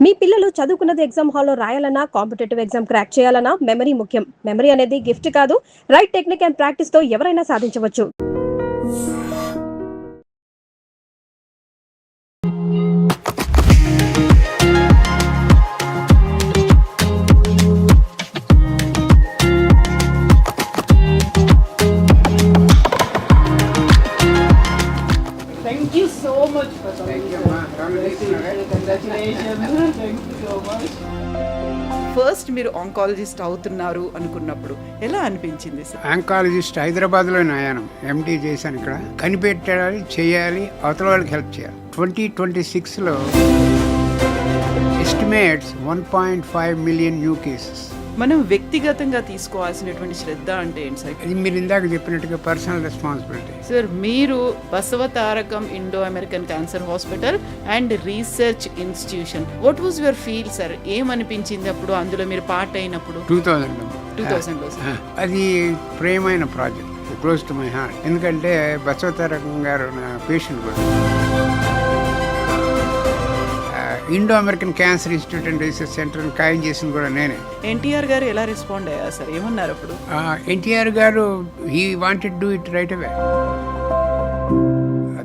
మీ పిల్లలు చదువుకున్నది ఎగ్జామ్ హాల్లో రాయాలన్నా, కాంపిటేటివ్ ఎగ్జామ్ క్రాక్ చేయాలన్నా మెమరీ ముఖ్యం. మెమరీ అనేది గిఫ్ట్ కాదు, రైట్ టెక్నిక్ అండ్ ప్రాక్టీస్ తో ఎవరైనా సాధించవచ్చు. Thank you so much for coming. Thank you, ma. Congratulations. Thank you so much. First మీరు ఆంకాలజిస్ట్ అవుతున్నారు అనుకున్నప్పుడు ఎలా అనిపించింది సార్? ఆంకాలజిస్ట్ హైదరాబాద్లో అయ్యాను. ఎండి చేశాను. ఇక్కడ కనిపెట్టాలి, చేయాలి, అవతల వాళ్ళకి హెల్ప్ చేయాలి. 2026లో ఎస్టిమేట్స్ 1.5 మిలియన్ న్యూ కేసెస్. మనం వ్యక్తిగతంగా తీసుకోవాల్సినటువంటి శ్రద్ధ అంటే ఏంటి సార్? ఇది మీరు ఇందాక చెప్పినట్టుగా పర్సనల్ రెస్పాన్సిబిలిటీ. సార్ మీరు Basava Tarakam Indo American cancer hospital and research institution, what was your feel sir? ఏమనిపించింది అప్పుడు అందులో మీరు పార్ట్ అయినప్పుడు? 2000లో అది ప్రేమైన project, close to my heart. ఎందుకంటే బసవ తారకం గారు నా పేషెంట్ కూడా. Indo American cancer institute and research centre ఖాయం చేసింది కూడా నేనే. ఎన్టీఆర్ గారు ఎలా రెస్పాండ్ అయ్యారు సార్? ఏమన్నారు అప్పుడు? NTR garu he wanted do it right అవే.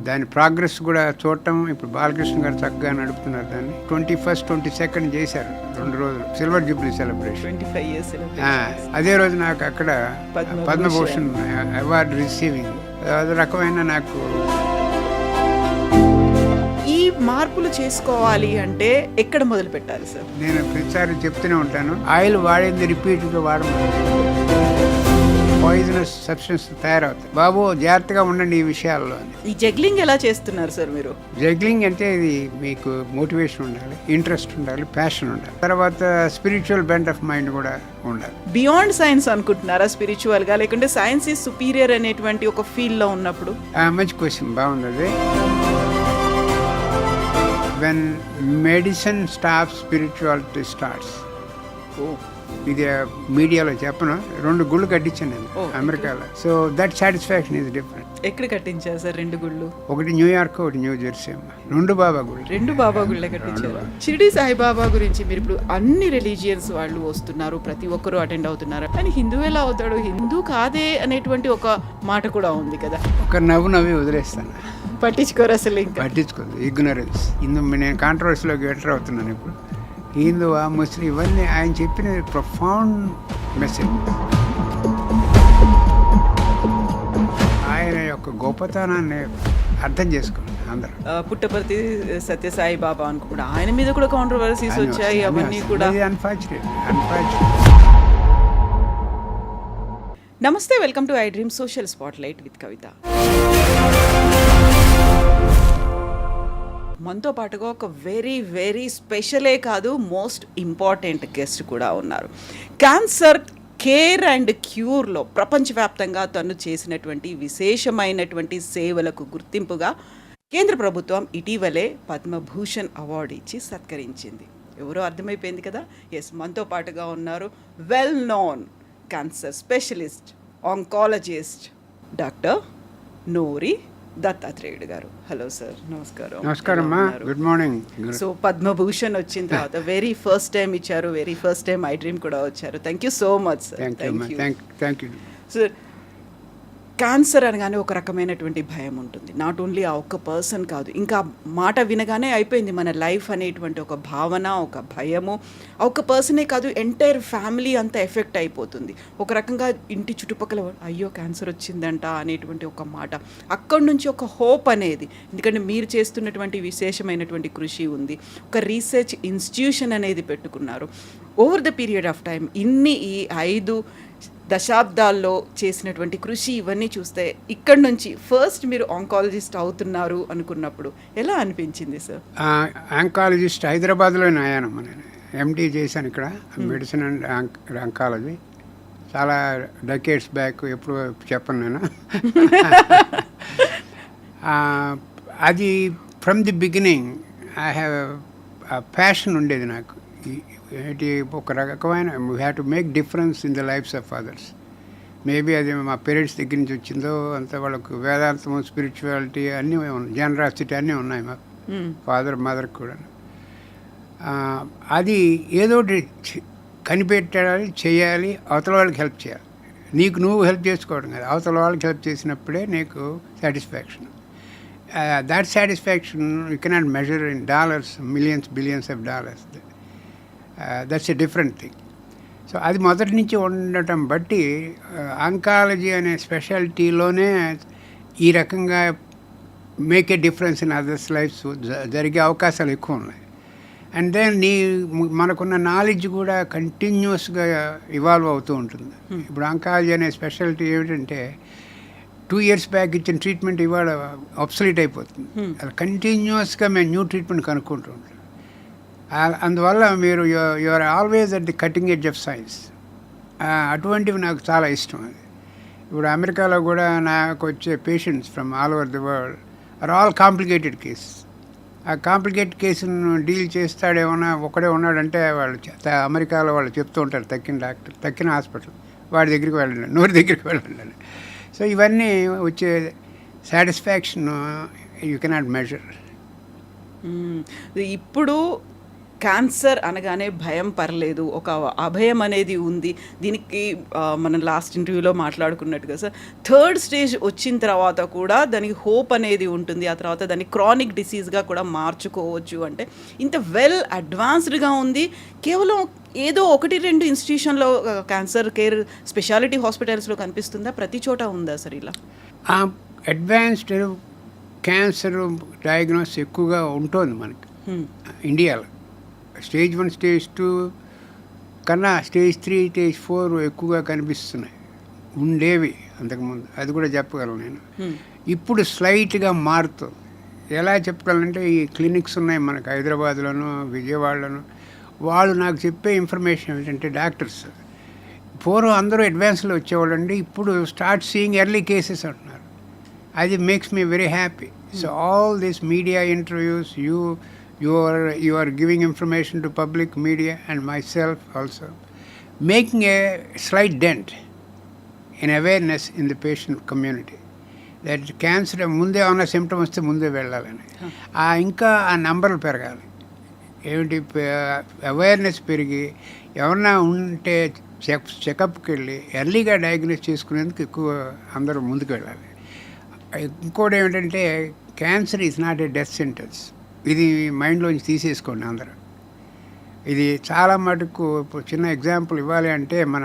దాని ప్రోగ్రెస్ కూడా చూడటం. ఇప్పుడు బాలకృష్ణ గారు చక్కగా నడుపుతున్నారు దాన్ని. 21st, 22nd చేశారు, 2 రోజులు సిల్వర్ జూబ్లీ సెలబ్రేషన్. 25 years అదే రోజు నాకు అక్కడ పద్మభూషణ్ అవార్డు రిసీవింగ్. అదే రకమైన నాకు ఈ మార్పులు చేసుకోవాలి అంటే ఎక్కడ మొదలు పెట్టాలి సార్? నేను ప్రతిసారి చెప్తూనే ఉంటాను, ఆయిల్ వాడింది రిపీట్గా వాడమని. పాయిజనస్ సబ్స్టెన్స్ తయారవుతాయి. బాబు జాగ్రత్తగా ఉండండి ఈ విషయాల్లో అని. ఈ జగ్లింగ్ ఎలా చేస్తున్నారు సార్ మీరు? జగ్లింగ్ అంటే ఇది మీకు మోటివేషన్ ఉండాలి, ఇంట్రెస్ట్ ఉండాలి, ప్యాషన్ ఉండాలి, తర్వాత స్పిరిచువల్ బెంట్ ఆఫ్ మైండ్ కూడా ఉండాలి. బియాండ్ సైన్స్ అనుకుంటున్నారా స్పిరిచువల్ గా, లేకుంటే సైన్స్ ఈజ్ సుపీరియర్ అనేటువంటి ఒక ఫీల్ లో ఉన్నప్పుడు? మంచి క్వశ్చన్, బాగుంది అది. When medicine stops, spirituality starts. ఇది మీడియాలో చెప్పను, 2 గుళ్ళు కట్టించాను నేను అమెరికాలో. So that satisfaction is different. ఎక్కడ కట్టించారు సార్ 2 గుళ్ళు? ఒకటి న్యూయార్క్, ఒకటి న్యూ జెర్సీ అమ్మ. 2 బాబా గుళ్ళు. 2 బాబా గుళ్ళే కట్టించారు. షిరిడి సాయిబాబా గురించి మీరు ఇప్పుడు అన్ని రిలీజియన్స్ వాళ్ళు వస్తున్నారు, ప్రతి ఒక్కరూ అటెండ్ అవుతున్నారు, కానీ హిందూ ఎలా అవుతాడు, హిందూ కాదే అనేటువంటి ఒక మాట కూడా ఉంది కదా. ఒక నవ్వి వదిలేస్తాను, పట్టించుకోరు అసలు, ఇంకా పట్టించుకోదు. ఇగ్నరెన్స్. నేను కాంట్రవర్సీలోకి ఎంటర్ అవుతున్నాను ఇప్పుడు. హిందువా ముస్లిం ఇవన్నీ ఆయన చెప్పిన ప్రొఫౌండ్ మెసేజ్. ఆయన యొక్క గొప్పతనాన్ని అర్థం చేసుకోండి అందరూ. పుట్టపర్తి సత్యసాయి బాబా అనుకుంటా ఆయన మీద కూడా కాంట్రవర్సీస్ వచ్చాయి, అవన్నీ కూడా అన్ఫార్చునేట్. నమస్తే, welcome to I Dream social spotlight with Kavitha. మనతో పాటుగా ఒక వెరీ వెరీ స్పెషలే కాదు, మోస్ట్ ఇంపార్టెంట్ గెస్ట్ కూడా ఉన్నారు. క్యాన్సర్ కేర్ అండ్ క్యూర్లో ప్రపంచవ్యాప్తంగా తను చేసినటువంటి విశేషమైనటువంటి సేవలకు గుర్తింపుగా కేంద్ర ప్రభుత్వం ఇటీవలే పద్మభూషణ్ అవార్డు ఇచ్చి సత్కరించింది. ఎవరో అర్థమైపోయింది కదా. ఎస్, మనతో పాటుగా ఉన్నారు well known cancer specialist, oncologist doctor Nori Dattatreyudu గారు. హలో సార్, నమస్కారం. నమస్కారం, గుడ్ మార్నింగ్. సో పద్మభూషణ్ వచ్చిన తర్వాత వెరీ ఫస్ట్ టైం ఇచ్చారు, very first time I dream కూడా వచ్చారు. Thank you so much sir. Thank you sir, cancer అనగానే ఒక రకమైనటువంటి భయం ఉంటుంది. నాట్ ఓన్లీ ఆ ఒక్క పర్సన్ కాదు, ఇంకా మాట వినగానే అయిపోయింది మన లైఫ్ అనేటువంటి ఒక భావన, ఒక భయము. ఆ ఒక్క పర్సనే కాదు, ఎంటైర్ ఫ్యామిలీ అంతా ఎఫెక్ట్ అయిపోతుంది. ఒక రకంగా ఇంటి చుట్టుపక్కల అయ్యో క్యాన్సర్ వచ్చిందంట అనేటువంటి ఒక మాట. అక్కడి నుంచి ఒక హోప్ అనేది, ఎందుకంటే మీరు చేస్తున్నటువంటి విశేషమైనటువంటి కృషి ఉంది. ఒక రీసెర్చ్ ఇన్స్టిట్యూషన్ అనేది పెట్టుకున్నారు. Over the period of time ఈ 5 దశాబ్దాల్లో చేసినటువంటి కృషి ఇవన్నీ చూస్తే ఇక్కడ నుంచి ఫస్ట్ మీరు ఆంకాలజిస్ట్ అవుతున్నారు అనుకున్నప్పుడు ఎలా అనిపించింది సార్? ఆంకాలజిస్ట్ హైదరాబాద్లో అయ్యాను. నేను ఎండి చేశాను ఇక్కడ, మెడిసిన్ అండ్ ఆంకాలజీ. చాలా డెకేడ్స్ బ్యాక్, ఎప్పుడు చెప్పను నేను. అది from the beginning I have passion ఉండేది నాకు. ఏంటి ఒక రకమైన we have to make difference in the lifes of others. Maybe అది మా పేరెంట్స్ దగ్గర నుంచి వచ్చిందో, అంత వాళ్ళకు వేదాంతము, స్పిరిచువాలిటీ అన్నీ ఉన్నాయి, జనరాసిటీ అన్నీ ఉన్నాయి మా ఫాదర్ మదర్ కూడా. అది ఏదో ఒకటి కనిపెట్టాలి, చేయాలి, అవతల వాళ్ళకి హెల్ప్ చేయాలి. నీకు నువ్వు హెల్ప్ చేసుకోవడం కదా, అవతల వాళ్ళకి హెల్ప్ చేసినప్పుడే నీకు satisfaction. that satisfaction you cannot measure in dollars, millions, billions of dollars. That's a different thing. So అది మొదటి నుంచి ఉండటం బట్టి ఆంకాలజీ అనే స్పెషాలిటీలోనే ఈ రకంగా make a difference in others lives జరిగే అవకాశాలు ఎక్కువ ఉన్నాయి. అండ్ దెన్ మనకున్న నాలెడ్జ్ కూడా కంటిన్యూస్గా ఇవాల్వ్ అవుతూ ఉంటుంది. ఇప్పుడు ఆంకాలజీ అనే స్పెషాలిటీ ఏమిటంటే 2 years బ్యాక్ ఇచ్చిన ట్రీట్మెంట్ ఇవాళ అబ్సలీట్ అయిపోతుంది. అది కంటిన్యూస్గా మేము న్యూ ట్రీట్మెంట్ కనుక్కుంటూ ఉంటాం. అందువల్ల మీరు you are always at the cutting edge of science. అటువంటివి నాకు చాలా ఇష్టం. అది ఇప్పుడు అమెరికాలో కూడా నాకు వచ్చే patients from all over the world are all complicated cases. ఆ కాంప్లికేటెడ్ కేసును డీల్ చేస్తాడేమన్నా ఒకడే ఉన్నాడంటే వాళ్ళు అమెరికాలో వాళ్ళు చెప్తూ ఉంటారు, తక్కిన డాక్టర్, తక్కిన హాస్పిటల్, వాడి దగ్గరికి వెళ్ళండి, నోరి దగ్గరికి వెళ్ళండి. సో ఇవన్నీ వచ్చే సాటిస్ఫాక్షన్ యూ కెనాట్ మెజర్. ఇప్పుడు క్యాన్సర్ అనగానే భయం పర్లేదు, ఒక అభయం అనేది ఉంది. దీనికి మనం లాస్ట్ ఇంటర్వ్యూలో మాట్లాడుకున్నట్టుగా సార్, 3rd స్టేజ్ వచ్చిన తర్వాత కూడా దానికి హోప్ అనేది ఉంటుంది. ఆ తర్వాత దాన్ని క్రానిక్ డిసీజ్గా కూడా మార్చుకోవచ్చు. అంటే ఇంత వెల్ అడ్వాన్స్డ్గా ఉంది. కేవలం ఏదో 1-2 ఇన్స్టిట్యూషన్లో క్యాన్సర్ కేర్ స్పెషాలిటీ హాస్పిటల్స్లో కనిపిస్తుందా? ప్రతి చోట ఉందా సార్ ఇలా? అడ్వాన్స్డ్ క్యాన్సర్ డయాగ్నోస్ ఎక్కువగా ఉంటుంది మనకి ఇండియాలో. స్టేజ్ 1, స్టేజ్ 2 కన్నా స్టేజ్ 3, స్టేజ్ 4 ఎక్కువగా కనిపిస్తున్నాయి. ఉండేవి అంతకుముందు, అది కూడా చెప్పగలను నేను. ఇప్పుడు స్లైట్గా మారుతుంది. ఎలా చెప్పగలంటే ఈ క్లినిక్స్ ఉన్నాయి మనకు హైదరాబాద్లోను, విజయవాడలోను. వాళ్ళు నాకు చెప్పే ఇన్ఫర్మేషన్ ఏంటంటే డాక్టర్స్ పూర్వం అందరూ అడ్వాన్స్లో వచ్చేవాళ్ళండి, ఇప్పుడు స్టార్ట్ సీయింగ్ ఎర్లీ కేసెస్ అంటున్నారు. అది makes me very happy. So all this media interviews, you are giving information to public media and myself also, making a slight dent in awareness in the patient community that cancer ముందే ఉన్న symptom వస్తే ముందే వెళ్ళాలని. ఇంకా ఆ నంబర్లు పెరగాలి. ఏమిటి అవేర్నెస్ పెరిగి ఎవరన్నా ఉంటే చెకప్కి వెళ్ళి ఎర్లీగా డయాగ్నోస్ చేసుకునేందుకు ఎక్కువ అందరూ ముందుకు వెళ్ళాలి. ఇంకోటి ఏమిటంటే cancer is not a death sentence. ఇది మైండ్లోంచి తీసేసుకోండి అందరూ. ఇది చాలా మటుకు ఇప్పుడు చిన్న ఎగ్జాంపుల్ ఇవ్వాలి అంటే మన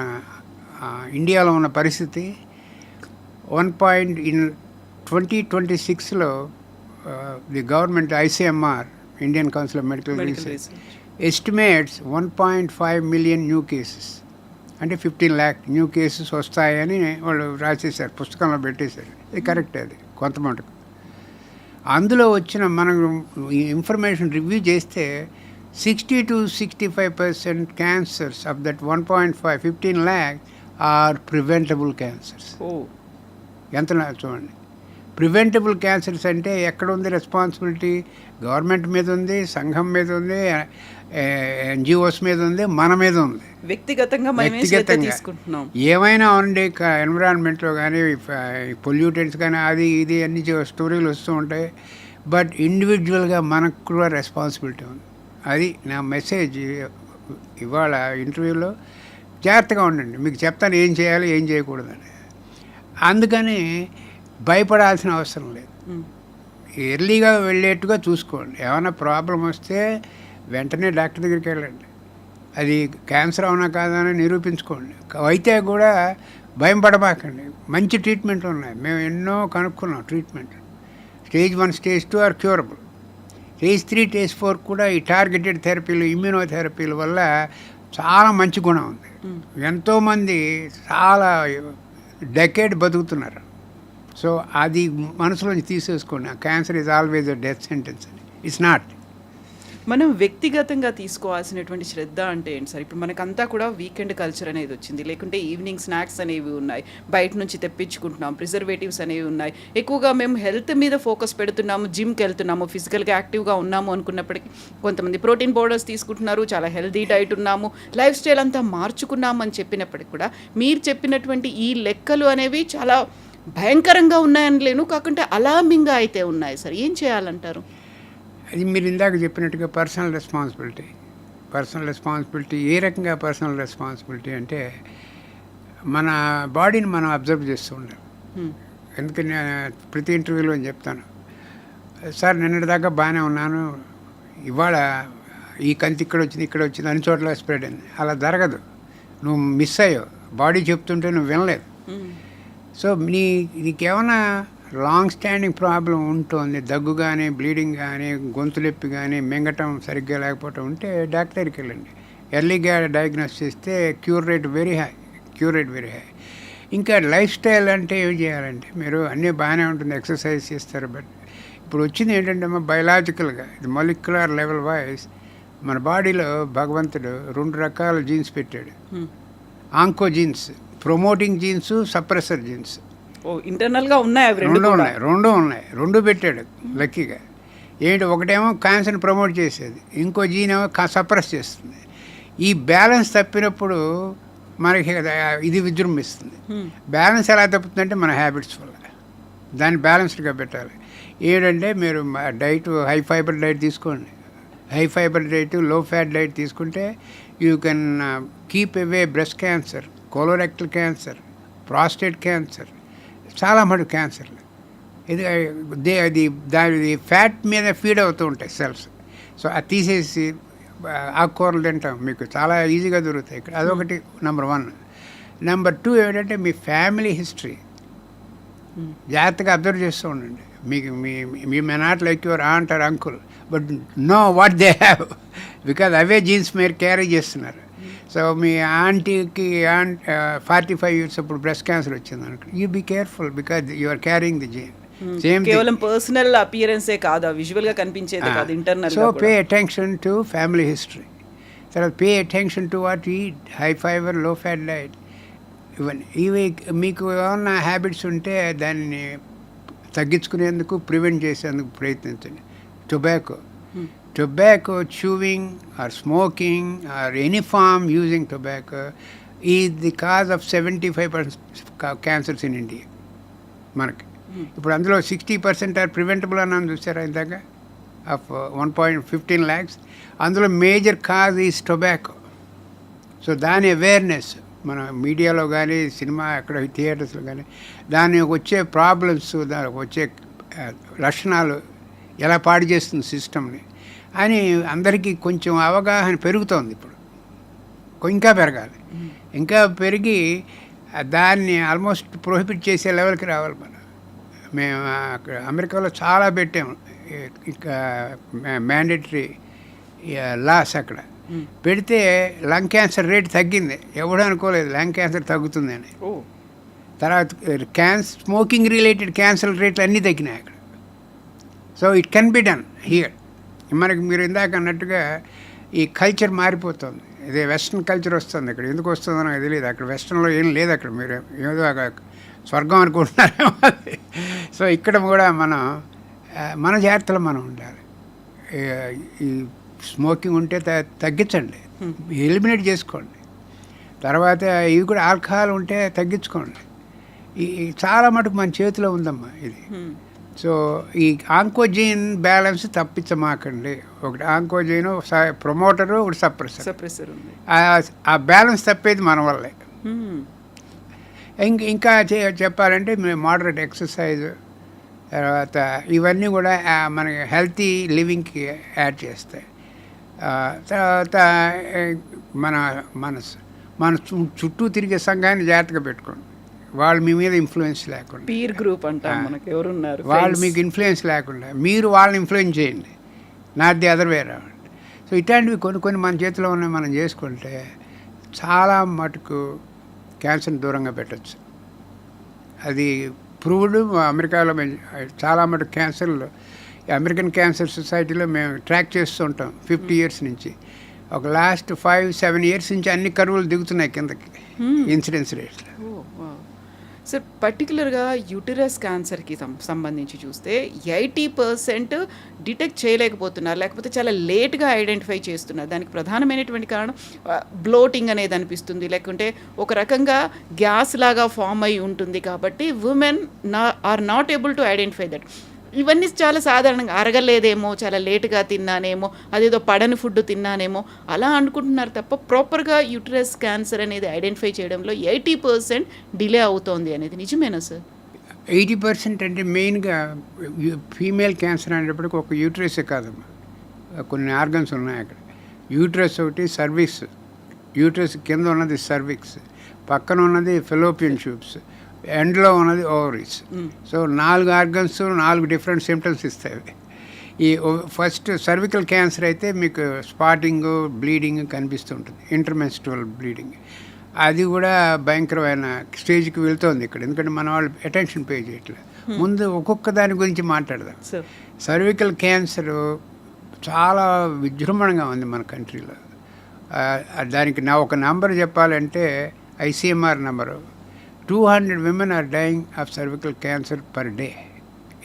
ఇండియాలో ఉన్న పరిస్థితి in 2026లో the government ICMR, Indian council of medical research, estimates 1.5 million new cases, అంటే 15 lakh న్యూ కేసెస్ వస్తాయని వాళ్ళు రాసేసారు, పుస్తకంలో పెట్టేశారు. ఇది కరెక్ట్, అది కొంత మటుకు. అందులో వచ్చిన మనం ఇన్ఫర్మేషన్ రివ్యూ చేస్తే 60-65% cancers of that 15 lakh are preventable cancers. ఎంత చూడండి, ప్రివెంటబుల్ క్యాన్సర్స్ అంటే ఎక్కడ ఉంది రెస్పాన్సిబిలిటీ? గవర్నమెంట్ మీద ఉంది, సంఘం మీద ఉంది, NGOs మీద ఉంది, మన మీద ఉంది. వ్యక్తిగతంగా ఏమైనా ఉండే ఎన్విరాన్మెంట్లో కానీ పొల్యూటెంట్స్ కానీ అది ఇది అన్ని స్టోరీలు వస్తూ ఉంటాయి. బట్ ఇండివిజువల్గా మనకు కూడా రెస్పాన్సిబిలిటీ ఉంది. అది నా మెసేజ్ ఇవాళ ఇంటర్వ్యూలో. జాగ్రత్తగా ఉండండి, మీకు చెప్తాను ఏం చేయాలి ఏం చేయకూడదని. అందుకని భయపడాల్సిన అవసరం లేదు. ఎర్లీగా వెళ్ళేట్టుగా చూసుకోండి. ఏమైనా ప్రాబ్లం వస్తే వెంటనే డాక్టర్ దగ్గరికి వెళ్ళండి. అది క్యాన్సర్ అవునా కాదని నిరూపించుకోండి. అయితే కూడా భయం పడబాకండి. మంచి ట్రీట్మెంట్లు ఉన్నాయి, మేము ఎన్నో కనుక్కున్నాం treatment. Stage 1, stage 2 are curable. Stage 3, stage 4 కూడా ఈ టార్గెటెడ్ థెరపీలు, ఇమ్యూనోథెరపీల వల్ల చాలా మంచి గుణం ఉంది. ఎంతోమంది చాలా డెకేడ్ బతుకుతున్నారు. సో అది మనసులోంచి తీసేసుకోండి. Cancer is always a death sentence అని. It's not. మనం వ్యక్తిగతంగా తీసుకోవాల్సినటువంటి శ్రద్ధ అంటే ఏంటి సార్? ఇప్పుడు మనకంతా కూడా వీకెండ్ కల్చర్ అనేది వచ్చింది, లేకుంటే ఈవినింగ్ స్నాక్స్ అనేవి ఉన్నాయి, బయట నుంచి తెప్పించుకుంటున్నాం, ప్రిజర్వేటివ్స్ అనేవి ఉన్నాయి. ఎక్కువగా మేము హెల్త్ మీద ఫోకస్ పెడుతున్నాము, జిమ్కి వెళ్తున్నాము, ఫిజికల్గా యాక్టివ్గా ఉన్నాము అనుకున్నప్పటికీ కొంతమంది ప్రోటీన్ పౌడర్స్ తీసుకుంటున్నారు, చాలా హెల్తీ డైట్ ఉన్నాము, లైఫ్ స్టైల్ అంతా మార్చుకున్నాము అని చెప్పినప్పటికీ కూడా మీరు చెప్పినటువంటి ఈ లెక్కలు అనేవి చాలా భయంకరంగా ఉన్నాయని లేను, కాకుంటే అలార్మింగ్గా అయితే ఉన్నాయి సార్. ఏం చేయాలంటారు? అది మీరు ఇందాక చెప్పినట్టుగా పర్సనల్ రెస్పాన్సిబిలిటీ. పర్సనల్ రెస్పాన్సిబిలిటీ ఏ రకంగా పర్సనల్ రెస్పాన్సిబిలిటీ అంటే మన బాడీని మనం అబ్జర్వ్ చేస్తూ ఉండాలి. ఎందుకని ప్రతి ఇంటర్వ్యూలో నేను చెప్తాను, సార్ నిన్నటిదాకా బాగానే ఉన్నాను, ఇవాళ ఈ కంతి ఇక్కడ వచ్చింది అన్ని చోట్ల స్ప్రెడ్ అయింది. అలా జరగదు. నువ్వు మిస్ అయ్యావు, బాడీ చెప్తుంటే నువ్వు వినలేదు. సో నీకేమైనా లాంగ్ స్టాండింగ్ ప్రాబ్లం ఉంటుంది, దగ్గు కానీ బ్లీడింగ్ కానీ గొంతు నొప్పి కానీ మింగటం సరిగ్గా లేకపోవటం ఉంటే డాక్టర్ దగ్గరికి వెళ్ళండి. ఎర్లీగా డయాగ్నోస్ చేస్తే క్యూర్ రేట్ వెరీ హై. ఇంకా లైఫ్ స్టైల్ అంటే ఏం చేయాలంటే మీరు అన్నీ బాగానే ఉంటుంది, ఎక్సర్సైజ్ చేస్తారు. బట్ ఇప్పుడు వచ్చింది ఏంటంటే బయలాజికల్గా ఇది మొలిక్యులర్ లెవెల్ వైజ్ మన బాడీలో భగవంతుడు 2 రకాల జీన్స్ పెట్టాడు. Onco jeans, promoting jeans, suppressor jeans. ఇంటర్నల్గా ఉన్నాయి, రెండు ఉన్నాయి. 2 పెట్టాడు లక్కీగా. ఏంటి, ఒకటేమో క్యాన్సర్ని ప్రమోట్ చేసేది, ఇంకో జీన్ ఏమో సప్రెస్ చేస్తుంది. ఈ బ్యాలెన్స్ తప్పినప్పుడు మనకి ఇది విజృంభిస్తుంది. బ్యాలెన్స్ ఎలా తప్పుతుందంటే మన హ్యాబిట్స్ వల్ల. దాన్ని బ్యాలెన్స్డ్గా పెట్టాలి. ఏంటంటే మీరు డైట్ హై ఫైబర్ డైట్ తీసుకోండి. హై ఫైబర్ డైట్, లో ఫ్యాట్ డైట్ తీసుకుంటే you can keep away breast cancer, colorectal cancer, prostate cancer, చాలా మటుకు క్యాన్సర్లు. అది దాని ఫ్యాట్ మీద ఫీడ్ అవుతూ ఉంటాయి సెల్స్. సో అది తీసేసి ఆకుకూరలు తింటాం, మీకు చాలా ఈజీగా దొరుకుతాయి ఇక్కడ. అదొకటి నెంబర్ 1. నెంబర్ 2 ఏంటంటే మీ ఫ్యామిలీ హిస్టరీ జాగ్రత్తగా అబ్జర్వ్ చేస్తూ ఉండండి. మీకు మీ may not like your aunt or uncle, but know what they have, because అవే జీన్స్ మీరు క్యారీ చేస్తున్నారు. సో మీ ఆంటీకి 45 years అప్పుడు బ్రెస్ట్ క్యాన్సర్ వచ్చింది అనుకో, you be careful because you are carrying the gene. కేవలం పర్సనల్ అపియరెన్సే కాదు, విజువల్గా కనిపించేది కాదు, internal. So pay attention to family history. తర్వాత pay attention to what eat, high fibre, లో ఫ్యాట్ డైట్. ఇవి మీకు ఏమన్నా హ్యాబిట్స్ ఉంటే దాన్ని తగ్గించుకునేందుకు, ప్రివెంట్ చేసేందుకు ప్రయత్నించండి. Tobacco chewing or smoking or any form using tobacco is the cause of 75% cancers in India. మనకి ఇప్పుడు అందులో 60% ఆర్ ప్రివెంటబుల్ అన్నాను, చూసారా ఇందాక, ఆఫ్ 1.15 lakhs. అందులో major cause is tobacco. So దాని అవేర్నెస్ మన మీడియాలో కానీ, సినిమా అక్కడ థియేటర్స్లో కానీ, దానికి వచ్చే ప్రాబ్లమ్స్, దానికి వచ్చే లక్షణాలు ఎలా పాడు చేస్తుంది సిస్టమ్ని అని అందరికీ కొంచెం అవగాహన పెరుగుతోంది. ఇప్పుడు ఇంకా పెరగాలి. ఇంకా పెరిగి దాన్ని ఆల్మోస్ట్ ప్రొహిబిట్ చేసే లెవెల్కి రావాలి. మేము అక్కడ అమెరికాలో చాలా పెట్టాము ఇంకా మ్యాండేటరీ లాస్. అక్కడ పెడితే లంగ్ క్యాన్సర్ రేట్ తగ్గింది. ఎవడు అనుకోలేదు లంగ్ క్యాన్సర్ తగ్గుతుంది అని. తర్వాత స్మోకింగ్ రిలేటెడ్ క్యాన్సర్ రేట్లు అన్నీ తగ్గినాయి అక్కడ. So it can be done here. మనకి మీరు ఇందాక అన్నట్టుగా ఈ కల్చర్ మారిపోతుంది. ఇదే వెస్ట్రన్ కల్చర్ వస్తుంది ఇక్కడ. ఎందుకు వస్తుందో నాకు తెలియదు. అక్కడ వెస్ట్రన్లో ఏం లేదు. అక్కడ మీరు ఏదో స్వర్గం అనుకుంటున్నారేమో. సో ఇక్కడ కూడా మన జాగ్రత్తలో మనం ఉండాలి. ఈ స్మోకింగ్ ఉంటే తగ్గించండి, ఎలిమినేట్ చేసుకోండి. తర్వాత ఇవి కూడా ఆల్కహాల్ ఉంటే తగ్గించుకోండి. ఈ చాలా మటుకు మన చేతిలో ఉందమ్మా ఇది. సో ఈ ఆంకోజీన్ బ్యాలెన్స్ తప్పించమాకండి. ఒకటి ఆంకోజీన్ ప్రమోటరు, ఒకటి సప్రెసర్ ఉంది. ఆ బ్యాలెన్స్ తప్పేది మన వల్లే. ఇంకా చెప్పాలంటే మోడరేట్ ఎక్సర్సైజ్, తర్వాత ఇవన్నీ కూడా మనకి హెల్తీ లివింగ్కి యాడ్ చేస్తాయి. తర్వాత మన చుట్టూ తిరిగే సంఘాన్ని జాగ్రత్తగా పెట్టుకోండి. వాళ్ళు మీ మీద ఇన్ఫ్లుయెన్స్ లేకుండా, పీర్ గ్రూప్ అంటాం మనకి, ఎవరున్నారు వాళ్ళు మీకు ఇన్ఫ్లుయెన్స్ లేకుండా మీరు వాళ్ళని ఇన్ఫ్లుయెన్స్ చేయండి, not the other way around. So ఇట్లాంటివి కొన్ని మన చేతిలో ఉన్నాయి. మనం చేసుకుంటే చాలా మటుకు క్యాన్సర్ని దూరంగా పెట్టచ్చు. అది ప్రూవ్డ్. అమెరికాలో చాలా మటుకు క్యాన్సర్లు, అమెరికన్ క్యాన్సర్ సొసైటీలో మేము ట్రాక్ చేస్తూ ఉంటాం 50 years నుంచి. ఒక లాస్ట్ 5-7 years నుంచి అన్ని కరువులు దిగుతున్నాయి కిందకి ఇన్సిడెన్స్ రేట్స్. సార్ పర్టికులర్గా యూటరస్ క్యాన్సర్కి సంబంధించి చూస్తే 80% డిటెక్ట్ చేయలేకపోతున్నారు, లేకపోతే చాలా లేట్గా ఐడెంటిఫై చేస్తున్నారు. దానికి ప్రధానమైనటువంటి కారణం బ్లోటింగ్ అనేది అనిపిస్తుంది, లేకుంటే ఒక రకంగా గ్యాస్ లాగా ఫామ్ అయి ఉంటుంది. కాబట్టి women are not able to identify that. ఇవన్నీ చాలా సాధారణంగా అరగలేదేమో, చాలా లేట్‌గా తిన్నానేమో, అదేదో పడని ఫుడ్ తిన్నానేమో అలా అనుకుంటున్నారు తప్ప ప్రాపర్‌గా యూటరస్ క్యాన్సర్ అనేది ఐడెంటిఫై చేయడంలో 80% డిలే అవుతోంది అనేది నిజమేనా సార్? 80% అంటే మెయిన్గా ఫీమేల్ క్యాన్సర్ అనేటప్పటికి ఒక యూట్రసే కాదమ్మా, కొన్ని ఆర్గన్స్ ఉన్నాయి అక్కడ. యూట్రస్ ఒకటి, సర్వీక్స్, యూట్రస్ కింద ఉన్నది సర్వీక్స్, పక్కన ఉన్నది ఫెలోపియన్ ట్యూబ్స్, ఎండ్లో ఉన్నది ovaries. So 4 organs 4 different symptoms ఇస్తాయి. ఈ ఫస్ట్ సర్వికల్ క్యాన్సర్ అయితే మీకు స్పాటింగ్, బ్లీడింగ్ కనిపిస్తుంటుంది, ఇంటర్మెన్స్ట్రువల్ బ్లీడింగ్. అది కూడా భయంకరమైన స్టేజ్కి వెళ్తోంది ఇక్కడ, ఎందుకంటే మన వాళ్ళు అటెన్షన్ పే చేయట్లేదు. ముందు ఒక్కొక్క దాని గురించి మాట్లాడదాం. సర్వికల్ క్యాన్సర్ చాలా విజృంభణంగా ఉంది మన కంట్రీలో. దానికి నా ఒక నంబర్ చెప్పాలంటే ICMR number 200 women are dying of cervical cancer per day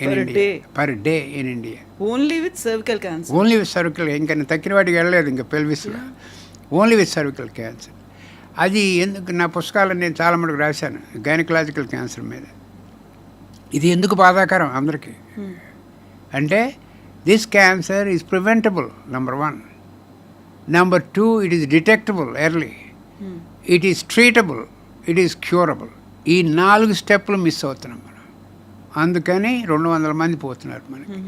in India. Per day in India. Only with cervical cancer? Only with cervical. ఇంకా తక్కిన వాటికి వెళ్ళలేదు ఇంకా పెల్విస్లో. Only with cervical cancer. అది ఎందుకు నా పుస్తకాలను నేను చాలా మటుకు రాశాను గైనకలాజికల్ క్యాన్సర్ మీద. ఇది ఎందుకు బాధాకరం అందరికీ అంటే this cancer is preventable, number 1. Number 2, it is detectable early, it is treatable, it is curable. ఈ 4 స్టెప్పులు మిస్ అవుతున్నాం మనం. అందుకని 200 మంది పోతున్నారు మనకి.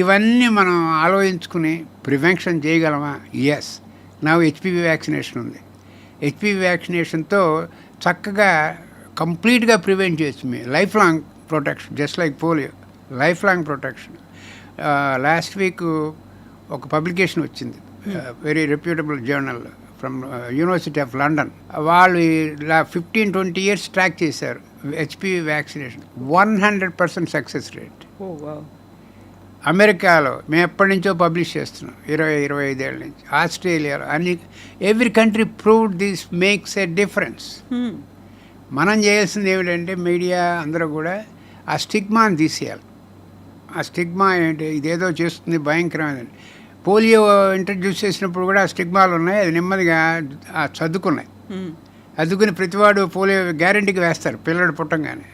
ఇవన్నీ మనం ఆలోచించుకుని ప్రివెన్షన్ చేయగలమా? ఎస్. నా హెచ్పివి వ్యాక్సినేషన్ ఉంది. హెచ్పివి వ్యాక్సినేషన్తో చక్కగా కంప్లీట్గా ప్రివెంట్ చేయొచ్చు. మీ life long protection, just like polio, life long protection. Last week ఒక పబ్లికేషన్ వచ్చింది, very reputable journal from university of London. వాళ్ళు 15-20 years ట్రాక్ చేశారు హెచ్పివి వ్యాక్సినేషన్. 100% success rate. అమెరికాలో మేము ఎప్పటి నుంచో పబ్లిష్ చేస్తున్నాం, 20-25 ఏళ్ళ నుంచి. ఆస్ట్రేలియాలో అన్ని, every country proved this makes a difference. మనం చేయాల్సింది ఏమిటంటే మీడియా అందరూ కూడా ఆ స్టిగ్మాని తీసేయాలి. ఆ స్టిగ్మా ఏంటి, ఇదేదో చేస్తుంది భయంకరమైనది. పోలియో ఇంట్రడ్యూస్ చేసినప్పుడు కూడా స్టిగ్మాలు ఉన్నాయి, అది నెమ్మదిగా చదువుకున్నాయి. అందుకుని ప్రతివాడు పోలియో గ్యారెంటీకి వేస్తారు పిల్లడు పుట్టంగానే.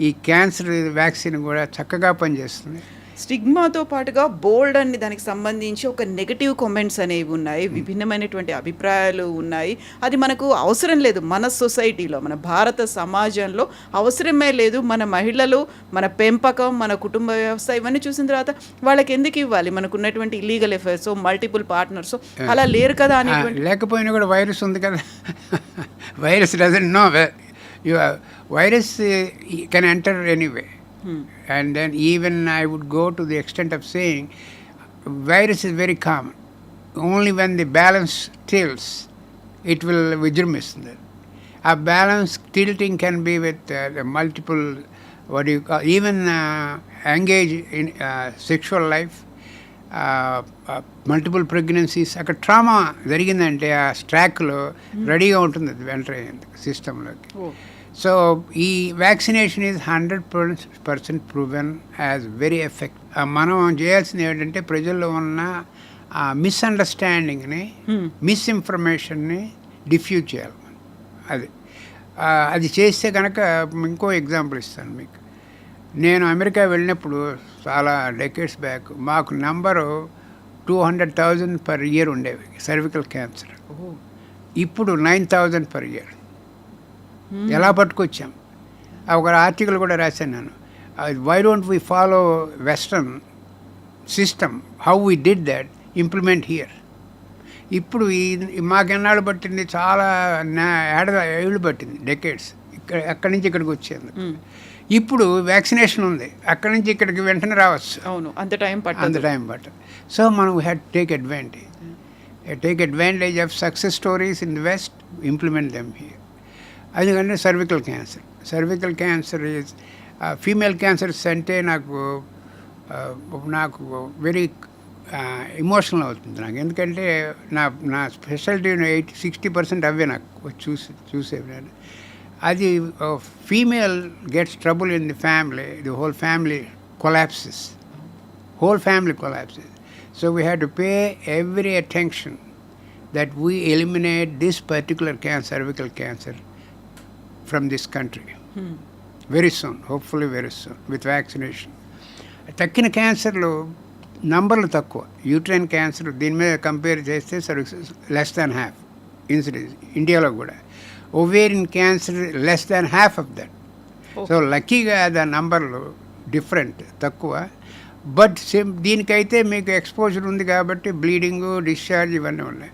ఈ క్యాన్సర్ వ్యాక్సిన్ కూడా చక్కగా పనిచేస్తుంది. స్టిగ్మాతో పాటుగా బోల్డ్ అని దానికి సంబంధించి ఒక నెగటివ్ కామెంట్స్ అనేవి ఉన్నాయి, విభిన్నమైనటువంటి అభిప్రాయాలు ఉన్నాయి. అది మనకు అవసరం లేదు. మన సొసైటీలో, మన భారత సమాజంలో అవసరమే లేదు. మన మహిళలు, మన పెంపకం, మన కుటుంబ వ్యవస్థ ఇవన్నీ చూసిన తర్వాత వాళ్ళకి ఎందుకు ఇవ్వాలి? మనకున్నటువంటి ఇల్లీగల్ అఫైర్స్, మల్టిపుల్ పార్ట్నర్స్ అలా లేరు కదా అని. లేకపోయినా కూడా వైరస్ ఉంది కదా. Virus doesn't know. Virus can enter anyway. And then even I would go to the extent of saying virus is very common. Only when the balance tilts, it will vijrumbisthundi. A balance tilting can be with the multiple, what do you call, even engage in sexual life, multiple pregnancies. అక్కడ trauma జరిగిందంటే ఆ స్ట్రాక్లో రెడీగా ఉంటుంది అది enter అయ్యేందుకు సిస్టంలోకి. So ఈ vaccination is 100% proven as very effect. మనం చేయాల్సింది ఏంటంటే ప్రజల్లో ఉన్న ఆ మిస్అండర్స్టాండింగ్ని, మిస్ఇన్ఫర్మేషన్ని డిఫ్యూజ్ చేయాలి. అది చేస్తే కనుక ఇంకో ఎగ్జాంపుల్ ఇస్తాను మీకు. నేను అమెరికా వెళ్ళినప్పుడు చాలా డెకేడ్స్ బ్యాక్ మాకు నంబరు 200,000 per year ఉండేవి సర్వికల్ క్యాన్సర్. ఇప్పుడు 9,000 per year. ఎలా పట్టుకొచ్చాం? ఒక ఆర్టికల్ కూడా రాశాను నేను. Why don't we follow western system, how we did that, implement here. ఇప్పుడు మాకెన్నాళ్ళు పట్టింది? చాలా ఏళ్ళు పట్టింది, డెకేడ్స్. అక్కడి నుంచి ఇక్కడికి వచ్చేందుకు. ఇప్పుడు వ్యాక్సినేషన్ ఉంది, అక్కడి నుంచి ఇక్కడికి వెంటనే రావచ్చు. అవును, అంత టైం పట్టదు. సో మనం had take advantage of success stories in the west, implement them here. అందుకంటే cervical cancer is female cancers అంటే నాకు వెరీ ఎమోషనల్ అవుతుంది నాకు. ఎందుకంటే నా స్పెషాలిటీ 60% అవే నాకు చూసేవి. అది female gets trouble in the family, the whole family collapses. So we have to pay every attention that we eliminate this particular cervical cancer from this country very soon, hopefully very soon, with vaccination. తక్కిన క్యాన్సర్లు నంబర్లు తక్కువ. Uterine cancer దీని మీద compare చేస్తే less than half incidence ఇండియాలో కూడా. Ovarian cancer less than half of that. So లక్కీగా దాని నంబర్లు డిఫరెంట్ తక్కువ. బట్ సేమ్ దీనికైతే మీకు ఎక్స్పోజర్ ఉంది కాబట్టి బ్లీడింగు, డిశ్చార్జ్ ఇవన్నీ ఉన్నాయి.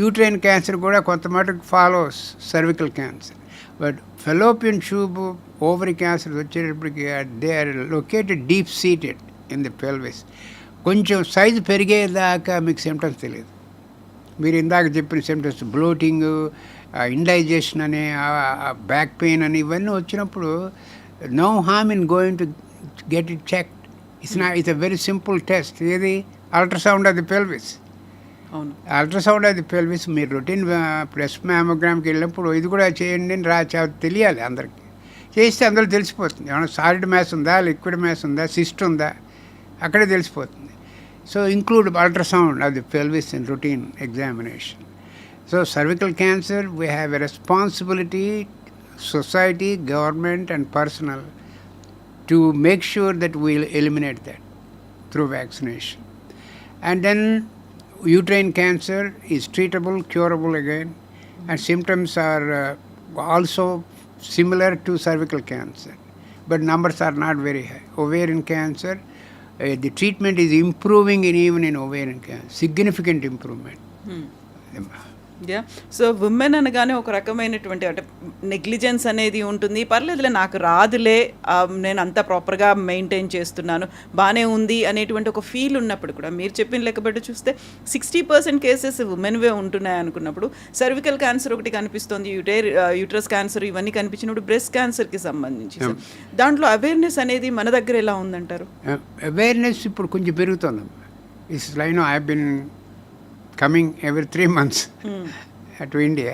యూట్రైన్ క్యాన్సర్ కూడా కొంత మటుకు follows cervical cancer. But fallopian tube, ovary cancer వచ్చేటప్పటికి they are located deep seated in the pelvis. కొంచెం సైజు పెరిగేదాకా మీకు సిమ్టమ్స్ తెలియదు. మీరు ఇందాక చెప్పిన సిమ్టమ్స్ బ్లోటింగ్, ఇండైజెషన్ అని, బ్యాక్ పెయిన్ అని ఇవన్నీ వచ్చినప్పుడు no harm in going to get it checked. It's a very simple test. ఏది? Ultrasound of the pelvis. అవును, అల్ట్రాసౌండ్ ఆఫ్ ది పెల్విస్ మీరు రొటీన్ ప్రెస్ మ్యామోగ్రామ్కి వెళ్ళినప్పుడు ఇది కూడా చేయండి అని తెలియాలి అందరికీ. చేస్తే అందులో తెలిసిపోతుంది ఏమైనా సాలిడ్ మ్యాస్ ఉందా, లిక్విడ్ మ్యాస్ ఉందా, సిస్ట్ ఉందా, అక్కడే తెలిసిపోతుంది. So include ultrasound of the pelvis in routine examination. So cervical cancer, we have a responsibility, society, government and personal, to make sure that we'll eliminate that through vaccination. And then uterine cancer is treatable, curable again, and symptoms are also similar to cervical cancer, but numbers are not very high. Ovarian cancer, the treatment is improving even in ovarian cancer, significant improvement. Yeah. So women అనగానే ఒక రకమైనటువంటి అంటే negligence అనేది ఉంటుంది. పర్లేదులే నాకు రాదులే, నేను అంతా ప్రాపర్గా మెయింటైన్ చేస్తున్నాను, బాగానే ఉంది అనేటువంటి ఒక ఫీల్ ఉన్నప్పుడు కూడా మీరు చెప్పిన లెక్కబట్టి చూస్తే 60% కేసెస్ ఉమెన్వే ఉంటున్నాయి అనుకున్నప్పుడు సర్వికల్ క్యాన్సర్ ఒకటి కనిపిస్తుంది, యూట్రస్ క్యాన్సర్ ఇవన్నీ కనిపించినప్పుడు బ్రెస్ట్ క్యాన్సర్కి సంబంధించి దాంట్లో అవేర్నెస్ అనేది మన దగ్గర ఎలా ఉందంటారు? అవేర్నెస్ ఇప్పుడు కొంచెం పెరుగుతుంది. It's like I have been coming every 3 months to India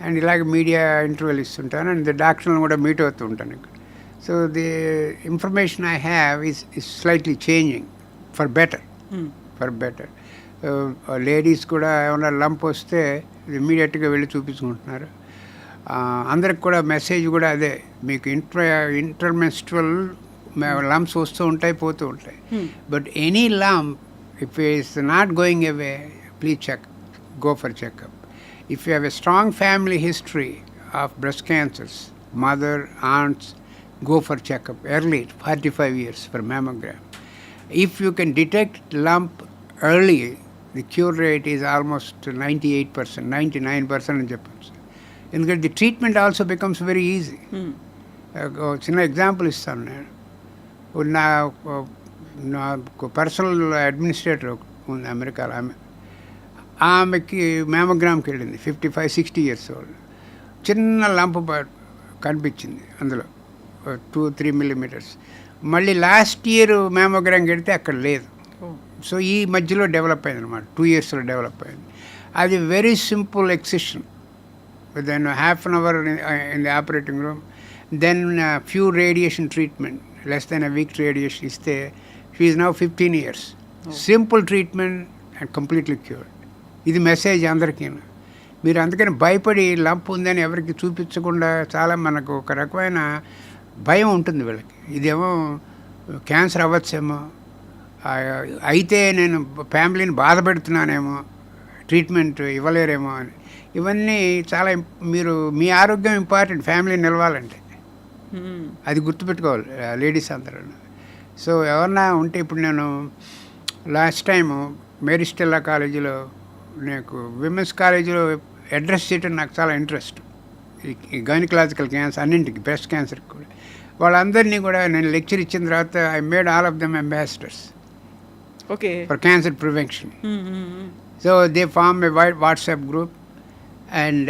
and ఇలాగ మీడియా ఇంటర్వ్యూలు ఇస్తుంటాను అండ్ డాక్టర్లను కూడా మీట్ అవుతూ ఉంటాను ఇక్కడ. So the information I have is slightly changing for better. Ladies కూడా ఏమైనా లంప్ వస్తే ఇమ్మీడియట్గా వెళ్ళి చూపించుకుంటున్నారు. అందరికి కూడా మెసేజ్ కూడా అదే, మీకు ఇంటర్మెన్స్ట్రల్ లంప్స్ వస్తూ ఉంటాయి, పోతూ ఉంటాయి. But any lump if it's not going away, please go for checkup. If you have a strong family history of breast cancers, mother, aunts, go for checkup early, 45 years for mammogram. If you can detect lump early, the cure rate is almost 98%, 99% అని చెప్పచ్చు. ఎందుకంటే the treatment also becomes very easy. చిన్న example ఇస్తాను నేను. నాకు personal administrator ఉంది అమెరికాలో. ఆమెకి మ్యామోగ్రామ్కి వెళ్ళింది, 55-60 years old. చిన్న లంప్ కనిపించింది అందులో 2-3 millimeters. మళ్ళీ లాస్ట్ ఇయర్ మ్యామోగ్రామ్కి వెళ్తే అక్కడ లేదు. సో ఈ మధ్యలో డెవలప్ అయింది అనమాట, 2 yearsలో డెవలప్ అయింది. అది very simple excision, then half an hour in the operating room, then few radiation treatment, less than a week radiation ఇస్తే she is now 15 years. Simple treatment and completely cured. ఇది message అందరికీ. మీరు అందుకని భయపడి lump ఉందని ఎవరికి చూపించకుండా, చాలా మనకు ఒక రకమైన భయం ఉంటుంది వీళ్ళకి. ఇదేమో క్యాన్సర్ అవ్వచ్చేమో, అయితే నేను ఫ్యామిలీని బాధ పెడుతున్నానేమో, ట్రీట్మెంట్ ఇవ్వలేరేమో అని. ఇవన్నీ చాలా మీరు మీ ఆరోగ్యం ఇంపార్టెంట్, ఫ్యామిలీ నిలవాలంటే అది గుర్తుపెట్టుకోవాలి లేడీస్ అందరూ. సో ఎవరన్నా ఉంటే, ఇప్పుడు నేను లాస్ట్ టైము మేరీ స్టెల్లా కాలేజీలో, నాకు విమెన్స్ కాలేజీలో అడ్రస్ చేయడం నాకు చాలా ఇంట్రెస్ట్. ఈ గైనకలాజికల్ క్యాన్సర్ అన్నింటికి, బ్రెస్ట్ క్యాన్సర్కి కూడా. వాళ్ళందరినీ కూడా నేను లెక్చర్ ఇచ్చిన తర్వాత I made all of them ambassadors for cancer prevention. So they form a WhatsApp group and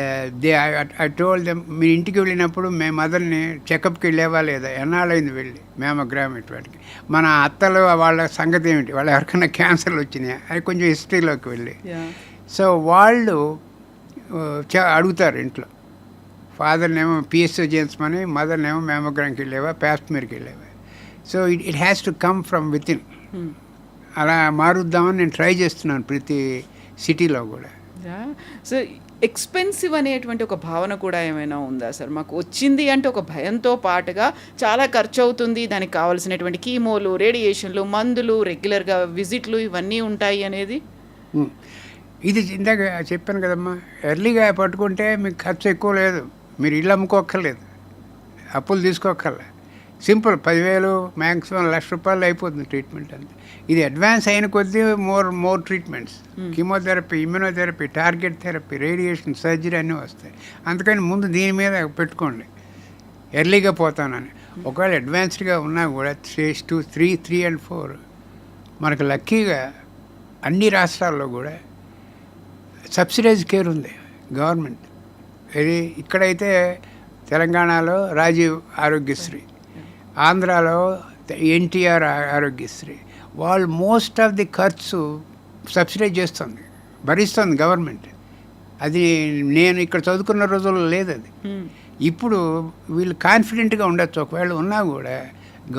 I told them, మీ ఇంటికి వెళ్ళినప్పుడు మేము మదర్ని చెకప్కి వెళ్ళేవా లేదా, ఎన్నాళ్ళైంది వెళ్ళి మ్యామోగ్రామ్ ఇటువంటికి, మన అత్తలు వాళ్ళ సంగతి ఏమిటి, వాళ్ళు ఎవరికైనా క్యాన్సర్లు వచ్చినాయా అది కొంచెం హిస్టరీలోకి వెళ్ళి. సో వాళ్ళు అడుగుతారు ఇంట్లో, ఫాదర్నేమో పిఎస్ఓ చేయించమని, మదర్నేమో మ్యామోగ్రామ్కి వెళ్ళేవా, ప్యాస్మీర్కి వెళ్ళేవా. So it has to come from with in. అలా మారుద్దామని నేను ట్రై చేస్తున్నాను ప్రతి సిటీలో కూడా. సో ఎక్స్‌పెన్సివ్ అనేటువంటి ఒక భావన కూడా ఏమైనా ఉందా సార్? మాకు వచ్చింది అంటే ఒక భయంతో పాటుగా చాలా ఖర్చవుతుంది. దానికి కావాల్సినటువంటి కీమోలు, రేడియేషన్‌లు, మందులు, రెగ్యులర్‌గా విజిట్‌లు ఇవన్నీ ఉంటాయి అనేది? ఉమ్. ఇది ఇందాక చెప్పాను కదమ్మా, ఎర్లీగా పట్టుకుంటే మీకు ఖర్చు ఎక్కువ లేదు, మీరు ఇల్లు అమ్ముకోక్కర్లేదు, అప్పులు తీసుకోక్కర్లే, సింపుల్ 10,000 మ్యాక్సిమం ₹1,00,000 అయిపోతుంది ట్రీట్మెంట్ అంతే. ఇది అడ్వాన్స్ అయిన కొద్దీ more treatments, chemotherapy, immunotherapy, target therapy, radiation, surgery అన్నీ వస్తాయి. అందుకని ముందు దీని మీద పెట్టుకోండి, ఎర్లీగా పోతానని. ఒకవేళ అడ్వాన్స్డ్గా ఉన్నా కూడా స్టేజ్ 2, 3, 3 and 4 మనకు లక్కీగా అన్ని రాష్ట్రాల్లో కూడా సబ్సిడైజ్ కేర్ ఉంది గవర్నమెంట్. ఇది ఇక్కడైతే తెలంగాణలో రాజీవ్ ఆరోగ్యశ్రీ, ఆంధ్రాలో ఎన్టీఆర్ ఆరోగ్యశ్రీ, వాళ్ళు మోస్ట్ ఆఫ్ ది ఖర్చు సబ్సిడైజ్ చేస్తుంది, భరిస్తుంది గవర్నమెంట్. అది నేను ఇక్కడ చదువుకున్న రోజుల్లో లేదు అది. ఇప్పుడు వీళ్ళు కాన్ఫిడెంట్గా ఉండొచ్చు, ఒకవేళ ఉన్నా కూడా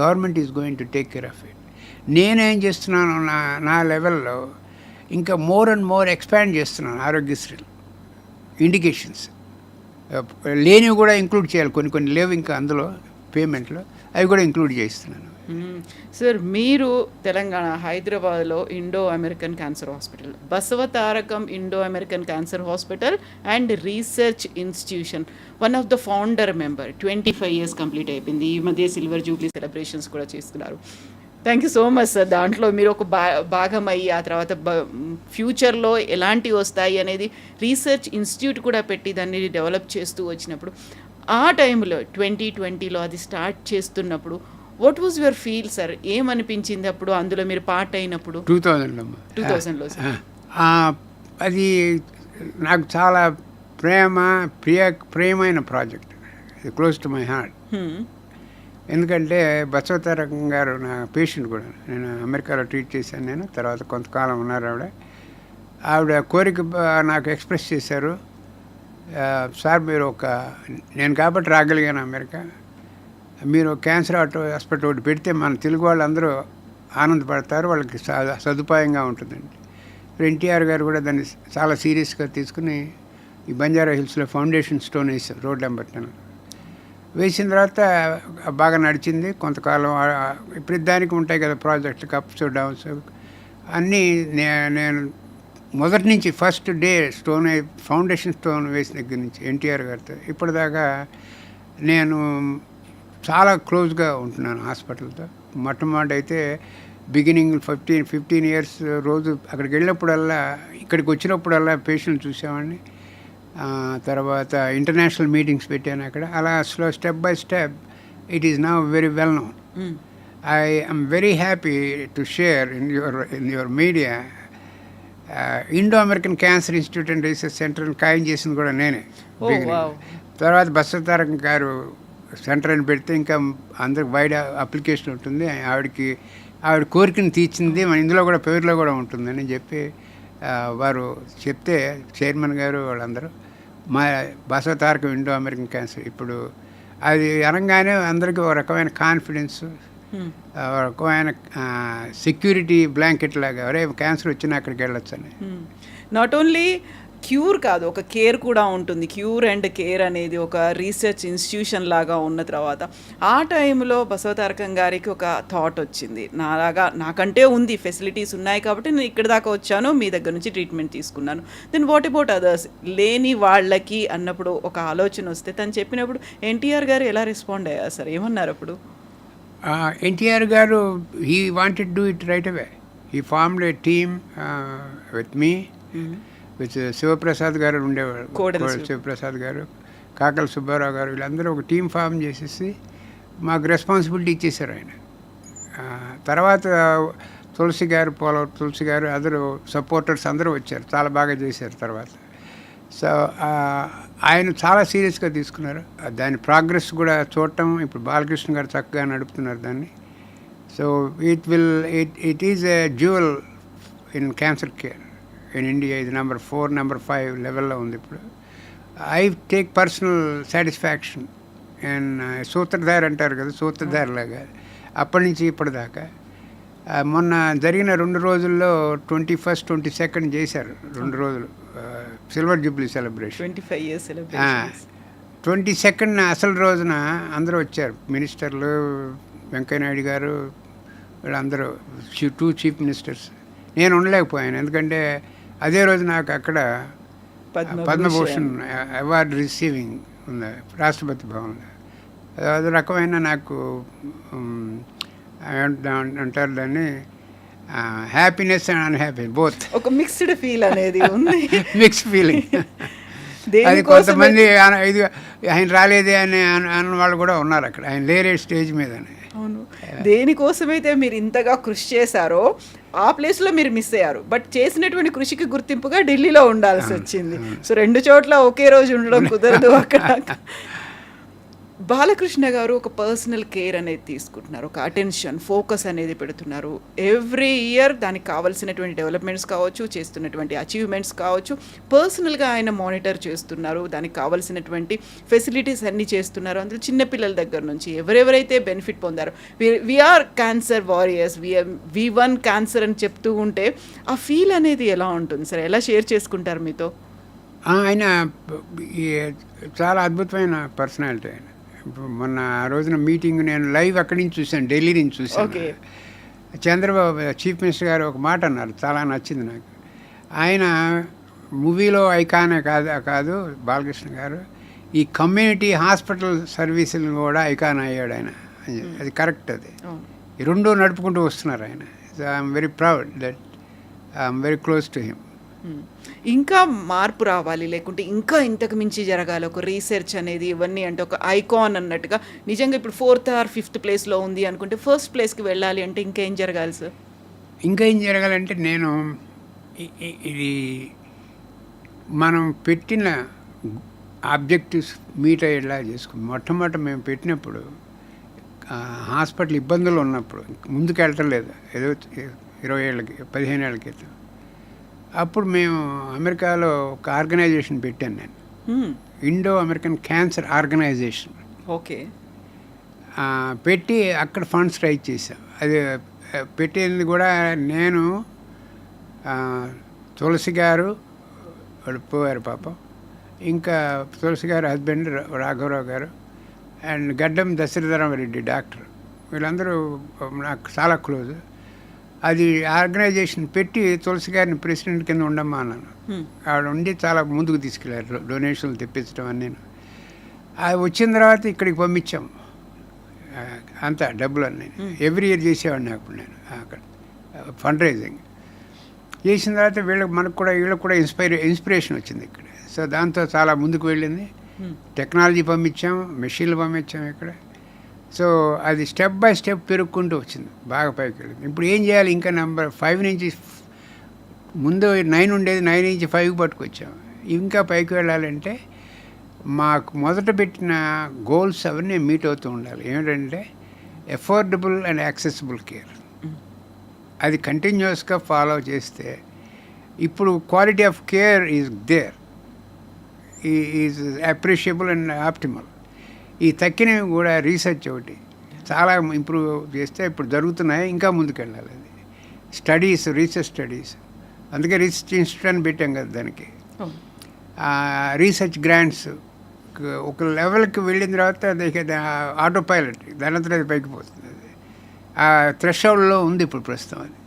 government is going to take care of it. నేనేం చేస్తున్నాను, నా లెవెల్లో ఇంకా మోర్ అండ్ మోర్ ఎక్స్పాండ్ చేస్తున్నాను ఆరోగ్యశ్రీ ఇండికేషన్స్. లేనివి కూడా ఇంక్లూడ్ చేయాలి, కొన్ని లేవు ఇంకా అందులో పేమెంట్లో, అవి కూడా ఇంక్లూడ్ చేస్తున్నాను. సార్, మీరు తెలంగాణ హైదరాబాద్లో Indo American cancer hospital, Basava Tarakam Indo American cancer hospital and research institution one of the founder member. 25 years complete అయిపోయింది. ఈ మధ్య సిల్వర్ జూబ్లీ సెలబ్రేషన్స్ కూడా చేస్తున్నారు. Thank you so much sir. దాంట్లో మీరు ఒక భాగం అయ్యి ఆ తర్వాత ఫ్యూచర్లో ఎలాంటివి వస్తాయి అనేది రీసెర్చ్ ఇన్స్టిట్యూట్ కూడా పెట్టి దాన్ని డెవలప్ చేస్తూ వచ్చినప్పుడు, ఆ టైంలో 2020లో అది స్టార్ట్ చేస్తున్నప్పుడు what was your feel sir? ఏమనిపించింది అప్పుడు అందులో మీరు పార్ట్ అయినప్పుడు? 2000లో సార్. అది నాకు చాలా ప్రియమైన project, close to my heart. ఎందుకంటే బసవతారకం గారు నా పేషెంట్ కూడా, నేను అమెరికాలో ట్రీట్ చేశాను. నేను తర్వాత కొంతకాలం ఉన్నారు ఆవిడ కోరిక నాకు ఎక్స్ప్రెస్ చేశారు. సార్ మీరు నేను కాబట్టి రాగలిగాను అమెరికా, మీరు క్యాన్సర్ హాస్పిటల్ ఒకటి పెడితే మన తెలుగు వాళ్ళందరూ ఆనందపడతారు, వాళ్ళకి సదుపాయంగా ఉంటుందండి. ఎన్టీఆర్ గారు కూడా దాన్ని చాలా సీరియస్గా తీసుకుని ఈ బంజారా హిల్స్లో ఫౌండేషన్ స్టోన్ వేసారు, రోడ్ నెంబర్ 10 వేసిన తర్వాత బాగా నడిచింది కొంతకాలం. ఇప్పుడు దానికి ఉంటాయి కదా ప్రాజెక్టులు, అప్స్ డౌన్స్ అన్నీ. నేను మొదటి నుంచి ఫస్ట్ డే ఫౌండేషన్ స్టోన్ వేసిన దగ్గర నుంచి ఎన్టీఆర్ గారితో ఇప్పటిదాకా నేను చాలా క్లోజ్గా ఉంటున్నాను హాస్పిటల్తో. మొట్టమొదటి అయితే బిగినింగ్ 15 years రోజు అక్కడికి వెళ్ళినప్పుడల్లా, ఇక్కడికి వచ్చినప్పుడల్లా పేషెంట్ చూసేవాడిని. తర్వాత ఇంటర్నేషనల్ మీటింగ్స్ పెట్టాను అక్కడ. అలా step by step it is now very well known. I am very happy to share in your media Indo American cancer institute and research centre ఖాయం చేసింది కూడా నేనే. తర్వాత బసవతారకం గారు సెంటర్ అని పెడితే ఇంకా అందరికి వైడ్ అప్లికేషన్ ఉంటుంది. ఆవిడ కోరికను తీర్చింది, మన ఇందులో కూడా పేరులో కూడా ఉంటుందని చెప్పి వారు చెప్తే చైర్మన్ గారు వాళ్ళందరూ మా బసవతారకం ఇండో అమెరికన్ క్యాన్సర్ ఇప్పుడు అది అనగానే అందరికీ ఒక రకమైన కాన్ఫిడెన్స్, ఒక రకమైన సెక్యూరిటీ బ్లాంకెట్ లాగా, అరే క్యాన్సర్ వచ్చినా అక్కడికి వెళ్ళొచ్చు అని. నాట్ ఓన్లీ క్యూర్ కాదు, ఒక కేర్ కూడా ఉంటుంది. క్యూర్ అండ్ కేర్ అనేది ఒక రీసెర్చ్ ఇన్స్టిట్యూషన్ లాగా ఉన్న తర్వాత ఆ టైంలో బసవతారకం గారికి ఒక థాట్ వచ్చింది, నాకంటే ఉంది, ఫెసిలిటీస్ ఉన్నాయి కాబట్టి నేను ఇక్కడ దాకా వచ్చాను, మీ దగ్గర నుంచి ట్రీట్మెంట్ తీసుకున్నాను. దెన్ వాట్ అబౌట్ అదర్స్, లేని వాళ్ళకి అన్నప్పుడు ఒక ఆలోచన వస్తే తను చెప్పినప్పుడు ఎన్టీఆర్ గారు ఎలా రెస్పాండ్ అయ్యారు సార్? ఏమన్నారు అప్పుడు? NTR garu he wanted do it right away. He formed a team with me, with Sivaprasad garu ఉండేవాడు, శివప్రసాద్ గారు, కాకల సుబ్బారావు గారు, వీళ్ళందరూ ఒక టీం ఫామ్ చేసేసి మాకు రెస్పాన్సిబిలిటీ ఇచ్చేశారు ఆయన. తర్వాత తులసి గారు అందరూ సపోర్టర్స్ అందరూ వచ్చారు, చాలా బాగా చేశారు తర్వాత. సో ఆయన చాలా సీరియస్గా తీసుకున్నారు. దాని ప్రోగ్రెస్ కూడా చూడటం, ఇప్పుడు బాలకృష్ణ గారు చక్కగా నడుపుతున్నారు దాన్ని. So it is a jewel in cancer care in India. ఇది నెంబర్ 4, నెంబర్ 5 లెవెల్లో ఉంది ఇప్పుడు. I take personal satisfaction. And Sutradhar అంటారు కదా, సూత్రధార్ లాగా అప్పటి నుంచి ఇప్పటిదాకా మొన్న జరిగిన 2 రోజుల్లో 21st, 22nd చేశారు 2 రోజులు silver Jubilee celebration. 25 years celebrations. 22nd అసలు రోజున అందరూ వచ్చారు, మినిస్టర్లు, వెంకయ్యనాయుడు గారు, వీళ్ళందరూ 2 చీఫ్ మినిస్టర్స్. నేను ఉండలేకపోయాను, ఎందుకంటే అదే రోజు నాకు అక్కడ పద్మభూషణ్ అవార్డు రిసీవింగ్ ఉంది రాష్ట్రపతి భవన్లో. అది రకమైన నాకు అంటారు దాన్ని హ్యాపీనెస్ అండ్ అన్హ్యాపీ బోత్, ఒక మిక్స్డ్ ఫీల్ అనేది ఉంది. Mix feeling. అది కొంతమంది ఇది ఆయన రాలేదే అని అన్న వాళ్ళు కూడా ఉన్నారు అక్కడ, ఆయన లేరే స్టేజ్ మీద. అవును, దేనికోసమైతే మీరు ఇంతగా కృషి చేశారో ఆ ప్లేస్లో మీరు మిస్ అయ్యారు, బట్ చేసినటువంటి కృషికి గుర్తింపుగా ఢిల్లీలో ఉండాల్సి వచ్చింది. సో 2 చోట్ల ఒకే రోజు ఉండడం కుదరదు అక్కడ. బాలకృష్ణ గారు ఒక పర్సనల్ కేర్ అనేది తీసుకుంటున్నారు, ఒక అటెన్షన్, ఫోకస్ అనేది పెడుతున్నారు. ఎవ్రీ ఇయర్ దానికి కావాల్సినటువంటి డెవలప్మెంట్స్ కావచ్చు, చేస్తున్నటువంటి అచీవ్మెంట్స్ కావచ్చు, పర్సనల్గా ఆయన మానిటర్ చేస్తున్నారు. దానికి కావాల్సినటువంటి ఫెసిలిటీస్ అన్నీ చేస్తున్నారు. అందులో చిన్నపిల్లల దగ్గర నుంచి ఎవరెవరైతే బెనిఫిట్ పొందారో, we're cancer warriors, we won cancer అని చెప్తూ ఉంటే ఆ ఫీల్ అనేది ఎలా ఉంటుంది సార్? ఎలా షేర్ చేసుకుంటారు మీతో? ఆయన చాలా అద్భుతమైన పర్సనాలిటీ. ఆయన మొన్న ఆ రోజున మీటింగ్ నేను లైవ్ అక్కడి నుంచి చూశాను, ఢిల్లీ నుంచి చూశాను. చంద్రబాబు చీఫ్ మినిస్టర్ గారు ఒక మాట అన్నారు, చాలా నచ్చింది నాకు. ఆయన మూవీలో ఐకానే కాదు బాలకృష్ణ గారు, ఈ కమ్యూనిటీ హాస్పిటల్ సర్వీసులు కూడా ఐకాన్ అయ్యాడు ఆయన. అది కరెక్ట్. అది ఈ 2 నడుపుకుంటూ వస్తున్నారు ఆయన. I'm very proud that I'm very close to him. ఇంకా మార్పు రావాలి, లేకుంటే ఇంకా ఇంతకు మించి జరగాలి, ఒక రీసెర్చ్ అనేది ఇవన్నీ అంటే ఒక ఐకాన్ అన్నట్టుగా. నిజంగా ఇప్పుడు 4th or 5th ప్లేస్లో ఉంది అనుకుంటే 1st ప్లేస్కి వెళ్ళాలి అంటే ఇంకా ఏం జరగాలి సార్? ఇంకా ఏం జరగాలంటే నేను ఇది మనం పెట్టిన ఆబ్జెక్టివ్స్ మీట్ అయ్యేలా చేసుకుని మొట్టమొదట మేము పెట్టినప్పుడు హాస్పిటల్ ఇబ్బందులు ఉన్నప్పుడు ముందుకు వెళ్ళటం లేదు, ఏదో 20 ఏళ్ళకి 15 ఏళ్ళ క్రితం. అప్పుడు మేము అమెరికాలో ఒక ఆర్గనైజేషన్ పెట్టాను నేను, Indo American cancer organization. Okay. పెట్టి అక్కడ ఫండ్స్ రైజ్ చేసాం. అది పెట్టింది కూడా నేను, తులసి గారు, వాళ్ళు పోయారు పాపం, ఇంకా తులసి గారు హస్బెండ్ రాఘవరావు గారు, అండ్ గడ్డం దశరథరామరెడ్డి డాక్టర్, వీళ్ళందరూ నాకు చాలా క్లోజ్. అది ఆర్గనైజేషన్ పెట్టి తులసి గారిని ప్రెసిడెంట్ కింద ఉండమ్మా అన్నాను. ఆవిడ ఉండి చాలా ముందుకు తీసుకెళ్ళారు, డొనేషన్లు తెప్పించడం అన్నీ. అది వచ్చిన తర్వాత ఇక్కడికి పంపించాం అంతా డబ్బులు అన్నీ. ఎవ్రీ ఇయర్ చేసేవాడిని అప్పుడు నేను అక్కడ ఫండ్ రైజింగ్ చేసిన తర్వాత వీళ్ళకి కూడా ఇన్స్పిరేషన్ వచ్చింది ఇక్కడ. సో దాంతో చాలా ముందుకు వెళ్ళింది. టెక్నాలజీ పంపించాం, మెషిన్లు పంపించాం ఇక్కడ. సో అది స్టెప్ బై స్టెప్ పెరుగుకుంటూ వచ్చింది, బాగా పైకి వెళ్ళింది. ఇప్పుడు ఏం చేయాలి, ఇంకా నెంబర్ 5 నుంచి ముందు 9 ఉండేది, 9 నుంచి 5 పట్టుకొచ్చాం. ఇంకా పైకి వెళ్ళాలంటే మాకు మొదట పెట్టిన గోల్స్ అవన్నీ మీట్ అవుతూ ఉండాలి. ఏమిటంటే అఫోర్డబుల్ అండ్ యాక్సెసిబుల్ కేర్, అది కంటిన్యూస్గా ఫాలో చేస్తే ఇప్పుడు quality of care is there, is appreciable and optimal. ఈ తక్కినవి కూడా రీసెర్చ్ ఒకటి చాలా ఇంప్రూవ్ చేస్తే ఇప్పుడు జరుగుతున్నాయి, ఇంకా ముందుకెళ్ళాలి. అది రీసెర్చ్ స్టడీస్, అందుకే రీసెర్చ్ ఇన్స్టిట్యూట్ అని పెట్టాం కదా దానికి. రీసెర్చ్ గ్రాంట్స్ ఒక లెవెల్కి వెళ్ళిన తర్వాత అది ఆటో పైలట్ దానంతా అది పైకి పోతుంది. అది ఆ థ్రెషోల్డ్లో ఉంది ఇప్పుడు ప్రస్తుతం. అది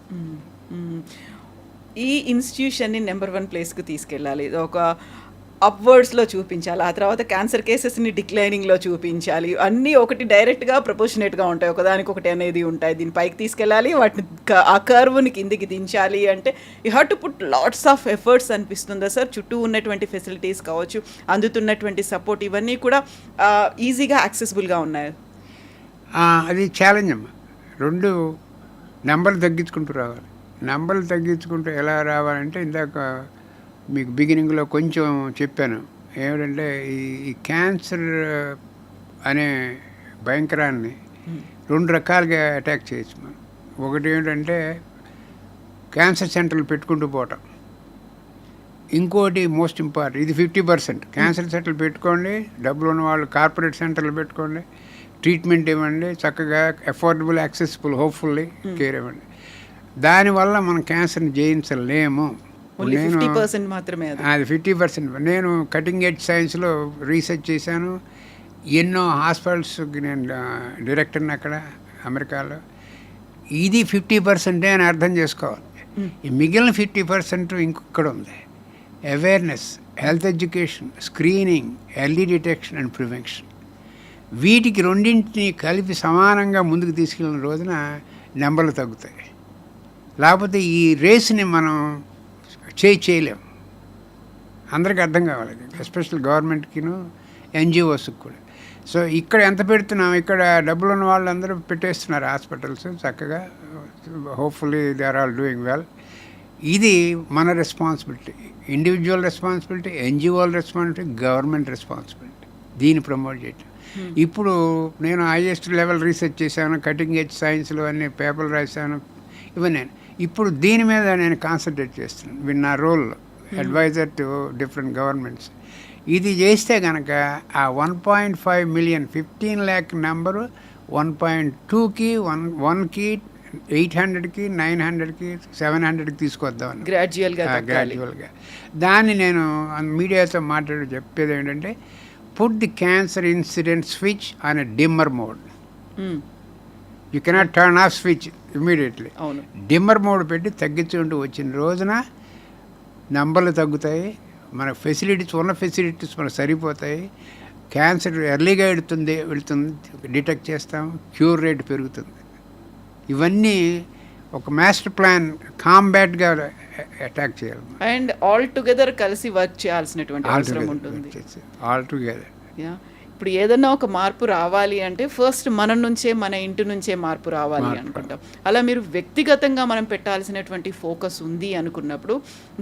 ఈ ఇన్స్టిట్యూషన్ని నెంబర్ 1 ప్లేస్కి తీసుకెళ్ళాలి, ఒక అప్వర్డ్స్లో చూపించాలి, ఆ తర్వాత క్యాన్సర్ కేసెస్ని డిక్లైనింగ్లో చూపించాలి. అన్నీ ఒకటి డైరెక్ట్గా ప్రపోర్షనేట్గా ఉంటాయి, ఒకదానికొకటి అనేది ఉంటాయి. దీని పైకి తీసుకెళ్ళాలి, వాటిని ఆ కర్వ్ని కిందికి దించాలి అంటే you have to put lots of efforts అనిపిస్తుందా సార్? చుట్టూ ఉన్నటువంటి ఫెసిలిటీస్ కావచ్చు, అందుతున్నటువంటి సపోర్ట్, ఇవన్నీ కూడా ఈజీగా యాక్సెసిబుల్గా ఉన్నాయి. అది ఛాలెంజ్ అమ్మా. 2 నెంబర్లు తగ్గించుకుంటూ రావాలి. నెంబర్లు తగ్గించుకుంటూ ఎలా రావాలంటే ఇందాక మీకు బిగినింగ్లో కొంచెం చెప్పాను, ఏమిటంటే ఈ క్యాన్సర్ అనే భయంకరాన్ని 2 రకాలుగా అటాక్ చేయొచ్చు మనం. ఒకటి ఏమిటంటే క్యాన్సర్ సెంటర్లు పెట్టుకుంటూ పోవటం, ఇంకోటి మోస్ట్ ఇంపార్టెంట్, ఇది 50%. క్యాన్సర్ సెంటర్లు పెట్టుకోండి, డబ్బులు ఉన్న వాళ్ళు కార్పొరేట్ సెంటర్లు పెట్టుకోండి, ట్రీట్మెంట్ ఇవ్వండి, చక్కగా అఫోర్డబుల్ యాక్సెసిబుల్ హోప్ఫుల్లీ కేర్ ఇవ్వండి. దానివల్ల మనం క్యాన్సర్ని జయించలేము. ఓన్లీ 50% మాత్రమే అది. అది 50%. నేను కటింగ్ ఎడ్జ్ సైన్స్లో రీసెర్చ్ చేశాను. ఎన్నో హాస్పిటల్స్కి నేను డైరెక్టర్ని అక్కడ అమెరికాలో. ఇది 50% అని అర్థం చేసుకోవాలి. ఈ మిగిలిన 50% ఇంకొక్కడ ఉంది. Awareness, health education, screening, early detection and prevention. వీటికి రెండింటిని కలిపి సమానంగా ముందుకు తీసుకెళ్ళిన రోజున నెంబర్లు తగ్గుతాయి. లేకపోతే ఈ రేస్ని మనం చేయలేము. అందరికీ అర్థం కావాలి, ఎస్పెషల్ గవర్నమెంట్కిను ఎన్జిఓస్కి కూడా. సో ఇక్కడ ఎంత పెడుతున్నాం, ఇక్కడ డబ్బులు ఉన్న వాళ్ళందరూ పెట్టేస్తున్నారు హాస్పిటల్స్ చక్కగా. Hopefully they are all doing well. ఇది మన రెస్పాన్సిబిలిటీ, ఇండివిజువల్ రెస్పాన్సిబిలిటీ, ఎన్జిఓల రెస్పాన్సిబిలిటీ, గవర్నమెంట్ రెస్పాన్సిబిలిటీ దీన్ని ప్రమోట్ చేయటం. ఇప్పుడు నేను హైయెస్ట్ లెవెల్ రీసెర్చ్ చేశాను, కటింగ్ ఎడ్జ్ సైన్స్లో అన్ని పేపర్లు రాశాను. ఇవన్నీ ఇప్పుడు దీని మీద నేను కాన్సన్ట్రేట్ చేస్తున్నాను విత్ నా role advisor to different governments. ఇది చేస్తే కనుక ఆ 1.5 మిలియన్ 15 lakh నెంబరు 1.2కి 1కి 800కి 900కి 700కి తీసుకొద్దామని గ్రాడ్యువల్గా. దాన్ని నేను మీడియాతో మాట్లాడి చెప్పేది ఏంటంటే, put the cancer incident switch on a dimmer mode. You cannot turn off switch immediately. Dimmer mode పెట్టి తగ్గించుకుంటూ వచ్చిన రోజున నంబర్లు తగ్గుతాయి, మన ఫెసిలిటీస్ ఉన్న ఫెసిలిటీస్ మనకు సరిపోతాయి. క్యాన్సర్ ఎర్లీగా వెళ్తుంది, డిటెక్ట్ చేస్తాం, క్యూర్ రేట్ పెరుగుతుంది. ఇవన్నీ ఒక మాస్టర్ ప్లాన్ కాంబాట్గా అటాక్ చేయాలి. అండ్ ఆల్ టుగెదర్ కలిసి వర్క్ చేయాల్సినటువంటి అవసరం ఉంటుంది. All together. ఇప్పుడు ఏదన్నా ఒక మార్పు రావాలి అంటే ఫస్ట్ మన నుంచే, మన ఇంటి నుంచే మార్పు రావాలి అనుకుంటాం. అలా మీరు వ్యక్తిగతంగా మనం పెట్టాల్సినటువంటి ఫోకస్ ఉంది అనుకున్నప్పుడు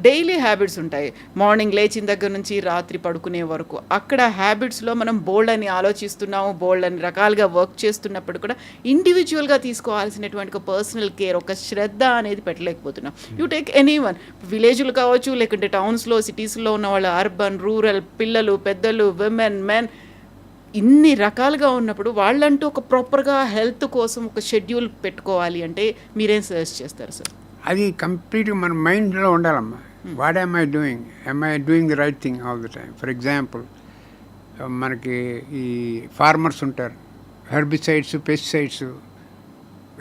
డైలీ హ్యాబిట్స్ ఉంటాయి. మార్నింగ్ లేచిన దగ్గర నుంచి రాత్రి పడుకునే వరకు అక్కడ హ్యాబిట్స్లో మనం బోల్డ్ అని ఆలోచిస్తున్నాము, బోల్డ్ అని రకాలుగా వర్క్ చేస్తున్నప్పుడు కూడా ఇండివిజువల్గా తీసుకోవాల్సినటువంటి ఒక పర్సనల్ కేర్, ఒక శ్రద్ధ అనేది పెట్టలేకపోతున్నాం. యూ టేక్ ఎనీ వన్, విలేజ్లు కావచ్చు, లేకుంటే టౌన్స్లో, సిటీస్లో ఉన్న వాళ్ళు, అర్బన్, రూరల్, పిల్లలు, పెద్దలు, విమెన్, మెన్, ఇన్ని రకాలుగా ఉన్నప్పుడు వాళ్ళంటూ ఒక ప్రాపర్గా హెల్త్ కోసం ఒక షెడ్యూల్ పెట్టుకోవాలి అంటే మీరేం సజెస్ట్ చేస్తారు సార్? అది కంప్లీట్గా మన మైండ్లో ఉండాలమ్మా. What am I doing the right thing all the time. For example, మనకి ఈ ఫార్మర్స్ ఉంటారు, హెర్బిసైడ్స్, పెస్టిసైడ్స్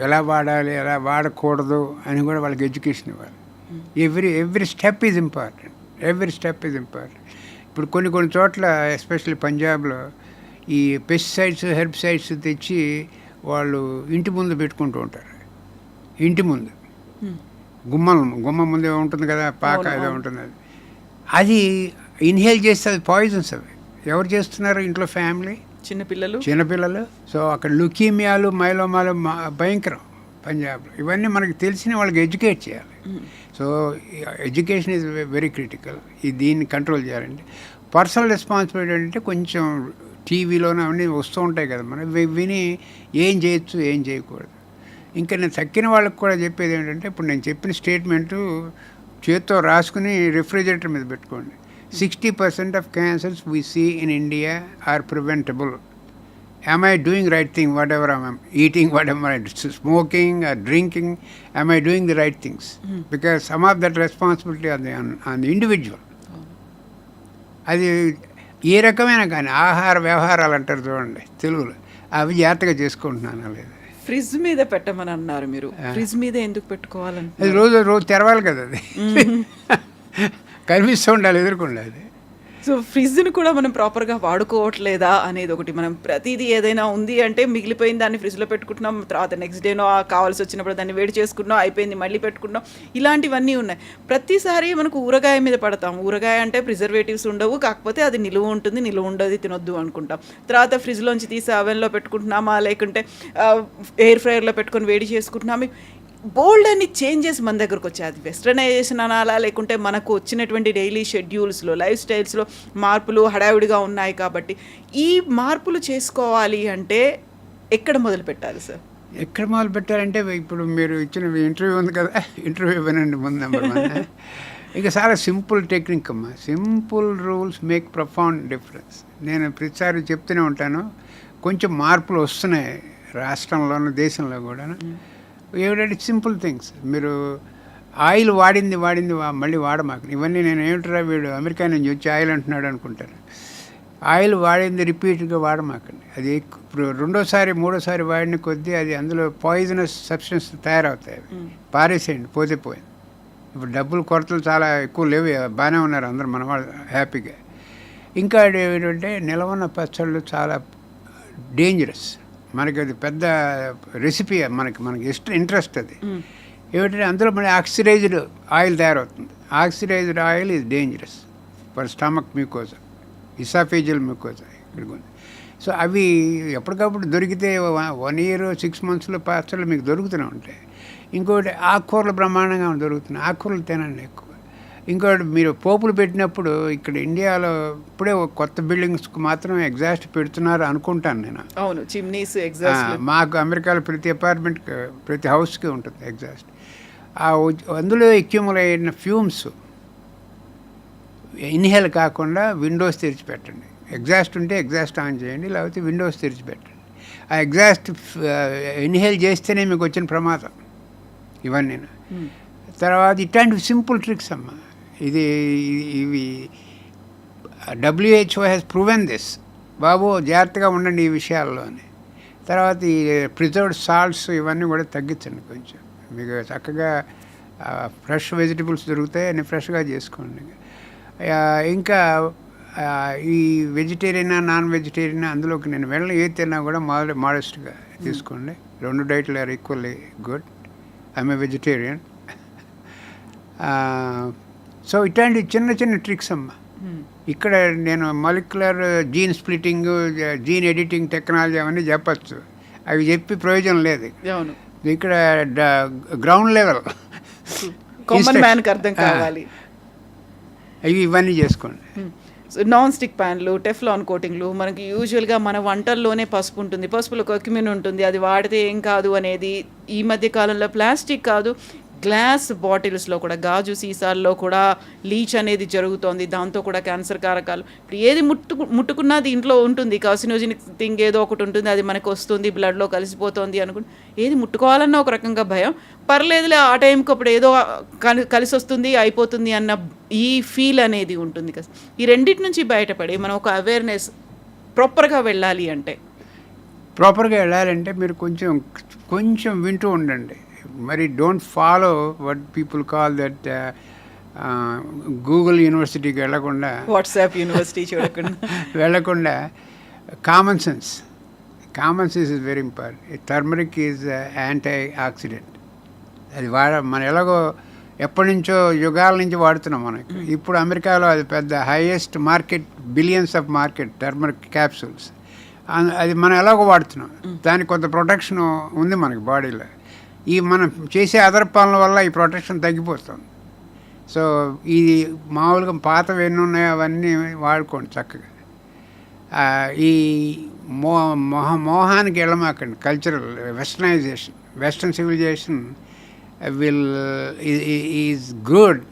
ఎలా వాడాలి, ఎలా వాడకూడదు అని కూడా వాళ్ళకి ఎడ్యుకేషన్ ఇవ్వాలి. Every step is important. ఇప్పుడు కొన్ని చోట్ల ఎస్పెషల్లీ పంజాబ్లో ఈ పెస్టిసైడ్స్, హెర్బిసైడ్స్ తెచ్చి వాళ్ళు ఇంటి ముందు పెట్టుకుంటూ ఉంటారు. ఇంటి ముందు గుమ్మం ముందే ఉంటుంది కదా, పాక ఏదో ఉంటుంది, అది ఇన్హేల్ చేస్తే అది పాయిజన్స్. అవి ఎవరు చేస్తున్నారు? ఇంట్లో ఫ్యామిలీ, చిన్నపిల్లలు. సో అక్కడ లుకీమియాలు, మైలోమాలు భయంకరం పంజాబ్లో. ఇవన్నీ మనకి తెలిసిన వాళ్ళకి ఎడ్యుకేట్ చేయాలి. So education is very critical. దీన్ని కంట్రోల్ చేయాలంటే పర్సనల్ రెస్పాన్సిబిలిటీ అంటే కొంచెం టీవీలోనే అవన్నీ వస్తూ ఉంటాయి కదా, మనం విని ఏం చేయొచ్చు, ఏం చేయకూడదు. ఇంకా నేను తక్కిన వాళ్ళకి కూడా చెప్పేది ఏంటంటే, ఇప్పుడు నేను చెప్పిన స్టేట్మెంటు చేత్తో రాసుకుని రిఫ్రిజిరేటర్ మీద పెట్టుకోండి. 60% of cancers we see in India are preventable. Am I doing right thing, whatever I am eating, whatever I am smoking or drinking, am I doing the right things? Because some of that responsibility on the individual. అది ఏ రకమైన కానీ ఆహార వ్యవహారాలు అంటారు చూడండి తెలుగులో, అవి జాగ్రత్తగా చేసుకుంటున్నాను. లేదు, ఫ్రిడ్జ్ మీద పెట్టమని అన్నారు మీరు. ఫ్రిడ్జ్ మీద ఎందుకు పెట్టుకోవాలంటే అది రోజు తెరవాలి కదా, అది కనిపిస్తూ ఉండాలి, ఎదుర్కొండాలి. అది సో ఫ్రిడ్జ్ని కూడా మనం ప్రాపర్గా వాడుకోవట్లేదా అనేది ఒకటి. మనం ప్రతిదీ ఏదైనా ఉంది అంటే మిగిలిపోయిన దాన్ని ఫ్రిడ్జ్లో పెట్టుకుంటున్నాం, తర్వాత నెక్స్ట్ డేనో కావాల్సి వచ్చినప్పుడు దాన్ని వేడి చేసుకుంటున్నాం, అయిపోయింది మళ్ళీ పెట్టుకుంటాం, ఇలాంటివన్నీ ఉన్నాయి. ప్రతిసారి మనకు ఊరగాయ మీద పడతాం. ఊరగాయ అంటే ప్రిజర్వేటివ్స్ ఉండవు, కాకపోతే అది నిలువ ఉంటుంది, నిలువ ఉండదు, తినొద్దు అనుకుంటాం. తర్వాత ఫ్రిడ్జ్లోంచి తీసి అవెన్లో పెట్టుకుంటున్నామా, లేకుంటే ఎయిర్ ఫ్రైయర్లో పెట్టుకొని వేడి చేసుకుంటున్నాము. బోల్డ్ అని చేంజెస్ మన దగ్గరకు వచ్చాయి. అది వెస్టర్నైజేషన్ అనాలా, లేకుంటే మనకు వచ్చినటువంటి డైలీ షెడ్యూల్స్లో, లైఫ్ స్టైల్స్లో మార్పులు హడావిడిగా ఉన్నాయి. కాబట్టి ఈ మార్పులు చేసుకోవాలి అంటే ఎక్కడ మొదలు పెట్టాలి సార్? ఎక్కడ మొదలు పెట్టాలంటే, ఇప్పుడు మీరు ఇచ్చిన ఇంటర్వ్యూ ఉంది కదా, ఇంటర్వ్యూ వినండి ముందు. నెంబర్ 1 ఇక చాలా సింపుల్ టెక్నిక్ అమ్మా. Simple rules make profound difference. నేను ప్రతిసారి చెప్తూనే ఉంటాను, కొంచెం మార్పులు వస్తున్నాయి రాష్ట్రంలోనూ దేశంలో కూడా. ఏమిటంటే సింపుల్ థింగ్స్. మీరు ఆయిల్ వాడింది మళ్ళీ వాడమాకు. ఇవన్నీ నేను ఏమిట్రా వీడు అమెరికా నుంచి వచ్చి ఆయిల్ అంటున్నాడు అనుకుంటారు. ఆయిల్ వాడింది రిపీట్గా వాడమాకండి. అది ఇప్పుడు రెండోసారి మూడోసారి వాడిన కొద్దీ అది అందులో పాయిజనస్ సబ్స్టెన్స్ తయారవుతాయి. పారేసేయండి, పోతే పోయింది. ఇప్పుడు డబ్బులు కొరతలు చాలా ఎక్కువ లేవు, బాగానే ఉన్నారు అందరూ మన వాళ్ళు హ్యాపీగా. ఇంకా ఏమిటంటే నిలవన్న పచ్చళ్ళు చాలా డేంజరస్. మనకి అది పెద్ద రెసిపీ, మనకి ఇంట్రెస్ట్ అది. ఏమిటంటే అందులో మళ్ళీ ఆక్సిడైజ్డ్ ఆయిల్ తయారవుతుంది. Oxidised oil is dangerous for stomach mucosa, oesophageal mucosa ఇక్కడికి ఉంది. సో అవి ఎప్పటికప్పుడు దొరికితే 1 year 6 monthsలో పచ్చళ్ళు మీకు దొరుకుతూనే ఉంటాయి. ఇంకోటి ఆకుకూరలు బ్రహ్మాండంగా దొరుకుతున్నాయి, ఆకుకూరలు తినండి ఎక్కువ. ఇంకోటి మీరు పోపులు పెట్టినప్పుడు ఇక్కడ ఇండియాలో ఇప్పుడే కొత్త బిల్డింగ్స్కి మాత్రమే ఎగ్జాస్ట్ పెడుతున్నారు అనుకుంటాను నేను. అవును, చిమ్నీస్ ఎగ్జాస్ట్. మాకు అమెరికాలో ప్రతి అపార్ట్మెంట్కి ప్రతి హౌస్కి ఉంటుంది ఎగ్జాస్ట్. అందులో అక్యూములేట్ అయిన ఫ్యూమ్స్ ఇన్హేల్ కాకుండా విండోస్ తెరిచిపెట్టండి. ఎగ్జాస్ట్ ఉంటే ఎగ్జాస్ట్ ఆన్ చేయండి, లేకపోతే విండోస్ తెరిచిపెట్టండి. ఆ ఎగ్జాస్ట్ ఇన్హేల్ చేస్తేనే మీకు వచ్చిన ప్రమాదం ఇవన్నీ. తర్వాత ఇట్లాంటివి సింపుల్ ట్రిక్స్ అమ్మ. ఇవి WHO హ్యాస్ ప్రూవెన్ దిస్. బాబు జాగ్రత్తగా ఉండండి ఈ విషయాల్లో అని. తర్వాత ఈ ప్రిజర్వ్డ్ సాల్ట్స్ ఇవన్నీ కూడా తగ్గించండి కొంచెం. మీకు చక్కగా ఫ్రెష్ వెజిటబుల్స్ దొరుకుతాయి, అన్ని ఫ్రెష్గా చేసుకోండి. ఇంకా ఈ వెజిటేరియన్ నాన్ వెజిటేరియన్ అందులోకి నేను వెళ్ళిన ఏది తిన్నా కూడా మోడెస్ట్గా తీసుకోండి. 2 డైట్లు are equally good. I'm a vegetarian. So ఇట్లాంటి చిన్న చిన్న ట్రిక్స్ అమ్మ. ఇక్కడ నేను molecular gene splitting, gene editing technology అవన్నీ చెప్పచ్చు. అవి చెప్పి ప్రయోజనం లేదు. ఇక్కడ గ్రౌండ్ లెవెల్ కామన్ మ్యాన్కి అర్థం కావాలి. ఇవన్నీ చేసుకోండి. నాన్ స్టిక్ ప్యాన్లు, టెఫ్లాన్ కోటింగ్లు, మనకి యూజువల్గా మన వంటల్లోనే పసుపు ఉంటుంది, పసుపులో కక్యుమిన్ ఉంటుంది, అది వాడితే ఏం కాదు అనేది ఈ మధ్య కాలంలో ప్లాస్టిక్ కాదు గ్లాస్ బాటిల్స్లో కూడా, గాజు సీసాల్లో కూడా లీచ్ అనేది జరుగుతోంది. దాంతో కూడా క్యాన్సర్ కారకాలు. ఇప్పుడు ఏది ముట్టుకున్నది ఇంట్లో ఉంటుంది, కార్సినోజెనిక్ థింగ్ ఏదో ఒకటి ఉంటుంది, అది మనకు వస్తుంది, బ్లడ్లో కలిసిపోతుంది అనుకుంటే ఏది ముట్టుకోవాలన్నా ఒక రకంగా భయం. పర్లేదులే ఆ టైంకి అప్పుడు ఏదో కలిసి వస్తుంది అయిపోతుంది అన్న ఈ ఫీల్ అనేది ఉంటుంది కదా. ఈ రెండింటి నుంచి బయటపడి మనం ఒక అవేర్నెస్ ప్రాపర్గా వెళ్ళాలి అంటే మీరు కొంచెం వింటూ ఉండండి. మరి don't follow what people call that Google యూనివర్సిటీకి వెళ్ళకుండా, వాట్సాప్ యూనివర్సిటీ వెళ్ళకుండా common sense is very important. Turmeric is anti oxidant. అది మనం ఎలాగో ఎప్పటి నుంచో యుగాల నుంచి వాడుతున్నాం మనకి. ఇప్పుడు అమెరికాలో అది పెద్ద highest market, billions of market turmeric capsules. అది మనం ఎలాగో వాడుతున్నాం. దానికి కొంత ప్రొటెక్షన్ ఉంది మనకి బాడీలో. ఈ మనం చేసే అదర్పాలన వల్ల ఈ ప్రొటెక్షన్ తగ్గిపోతుంది. సో ఇది మామూలుగా పాతవి ఎన్ని ఉన్నాయో అవన్నీ వాడుకోండి చక్కగా. ఈ మోహానికి వెళ్ళమాకండి. Cultural western civilisation is good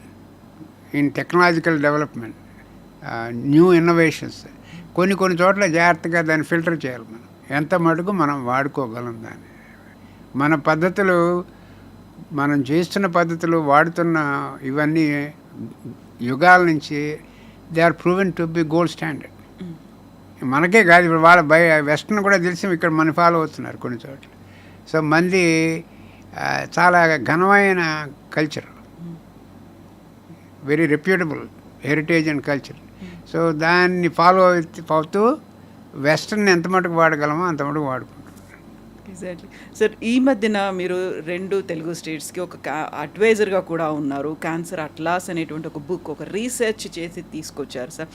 in technological development, new innovations. కొన్ని చోట్ల జాగ్రత్తగా దాన్ని ఫిల్టర్ చేయాలి. మనం ఎంత మటుకు మనం వాడుకోగలం దాన్ని. మన పద్ధతులు, మనం చేస్తున్న పద్ధతులు, వాడుతున్న ఇవన్నీ యుగాల నుంచి they are proven to be gold standard. మనకే కాదు, ఇప్పుడు వాళ్ళ వెస్టర్న్ కూడా తెలిసి ఇక్కడ మన ఫాలో అవుతున్నారు కొన్ని చోట్ల. సో మంది చాలా ఘనమైన culture, very reputable heritage and culture. So దాన్ని ఫాలో అవుతూ వెస్టర్న్ ఎంత మటుకు వాడగలమో అంత మటుకు వాడుకుంటాం. Exactly sir. ఈ మధ్యన మీరు 2 తెలుగు స్టేట్స్కి ఒక అడ్వైజర్గా కూడా ఉన్నారు. క్యాన్సర్ అట్లాస్ అనేటువంటి ఒక బుక్, ఒక రీసెర్చ్ చేసి తీసుకొచ్చారు సార్.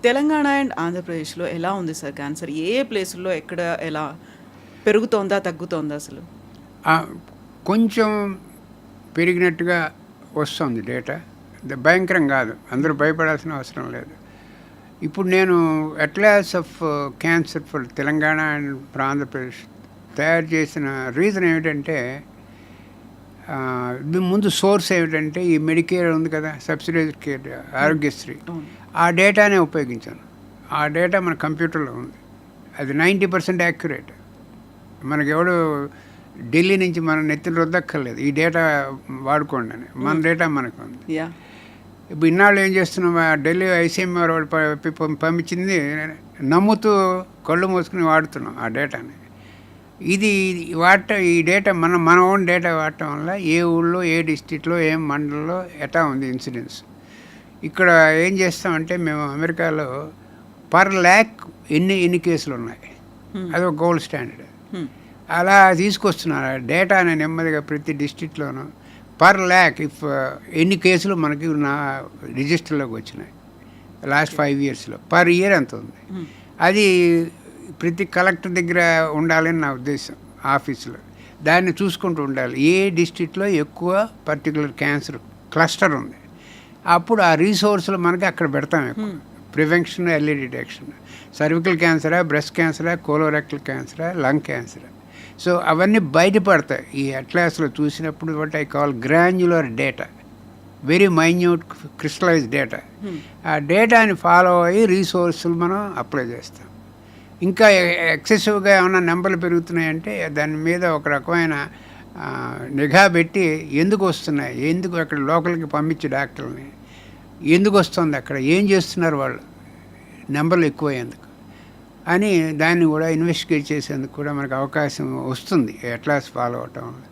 తెలంగాణ అండ్ ఆంధ్రప్రదేశ్లో ఎలా ఉంది సార్ క్యాన్సర్? ఏ ప్లేసుల్లో ఎక్కడ ఎలా పెరుగుతోందా తగ్గుతోందా? అసలు కొంచెం పెరిగినట్టుగా వస్తుంది డేటా, భయంకరం కాదు, అందరూ భయపడాల్సిన అవసరం లేదు. ఇప్పుడు నేను atlas of cancer for Telangana and Andhra Pradesh తయారు చేసిన రీజన్ ఏమిటంటే, ముందు సోర్స్ ఏమిటంటే ఈ మెడికేర్ ఉంది కదా, సబ్సిడైజ్డ్ కేర్, ఆరోగ్యశ్రీ, ఆ డేటానే ఉపయోగించాను. ఆ డేటా మన కంప్యూటర్లో ఉంది. అది 90% యాక్యురేట్. మనకెవడు ఢిల్లీ నుంచి మనం నెత్తిన రుద్దక్కర్లేదు, ఈ డేటా వాడుకోండి అని. మన డేటా మనకు ఉంది. యా ఇప్పుడు ఇన్నాళ్ళు ఏం చేస్తున్నాం, ఢిల్లీ ఐసీఎంఆర్ వాడు పంపించింది నమ్ముతూ కళ్ళు మూసుకుని వాడుతున్నాం ఆ డేటాని. ఇది ఈ డేటా మన ఓన్ డేటా వాడటం వల్ల ఏ ఊళ్ళో, ఏ డిస్ట్రిక్ట్లో, ఏ మండలంలో ఎటా ఉంది ఇన్సిడెన్స్. ఇక్కడ ఏం చేస్తామంటే మేము అమెరికాలో పర్ ల్యాక్ ఎన్ని కేసులు ఉన్నాయి, అది ఒక గోల్డ్ స్టాండర్డ్. అలా తీసుకొస్తున్నారు డేటాని నెమ్మదిగా ప్రతి డిస్ట్రిక్ట్లోనూ పర్ ల్యాక్ ఎన్ని కేసులు మనకి నా రిజిస్టర్లోకి వచ్చినాయి లాస్ట్ 5 yearsలో, పర్ ఇయర్ అంత ఉంది. అది ప్రతి కలెక్టర్ దగ్గర ఉండాలని నా ఉద్దేశం, ఆఫీసులో దాన్ని చూసుకుంటూ ఉండాలి. ఏ డిస్ట్రిక్ట్లో ఎక్కువ పర్టికులర్ క్యాన్సర్ క్లస్టర్ ఉంది, అప్పుడు ఆ రీసోర్స్లు మనకి అక్కడ పెడతాం. ఎక్కువ ప్రివెన్షన్, ఎర్లీ డిటెక్షన్, సర్వికల్ క్యాన్సరా, బ్రెస్ట్ క్యాన్సరా, కోలోరెక్టల్ క్యాన్సరా, లంగ్ క్యాన్సరా. సో అవన్నీ బయటపడతాయి ఈ అట్లాస్లో చూసినప్పుడు. What I call granular data, very minute crystallize data. ఆ డేటాని ఫాలో అయ్యి రీసోర్సులు మనం అప్లై చేస్తాం. ఇంకా ఎక్సెసివ్గా ఏమైనా నెంబర్లు పెరుగుతున్నాయంటే దాని మీద ఒక రకమైన నిఘా పెట్టి ఎందుకు వస్తున్నాయి, ఎందుకు అక్కడ లోకల్కి పంపించి డాక్టర్ని, ఎందుకు వస్తుంది, అక్కడ ఏం చేస్తున్నారు వాళ్ళు, నెంబర్లు ఎక్కువయ్యేందుకు అని దాన్ని కూడా ఇన్వెస్టిగేట్ చేసేందుకు కూడా మనకు అవకాశం వస్తుంది అట్లాస్ ఫాలో అవటం వల్ల.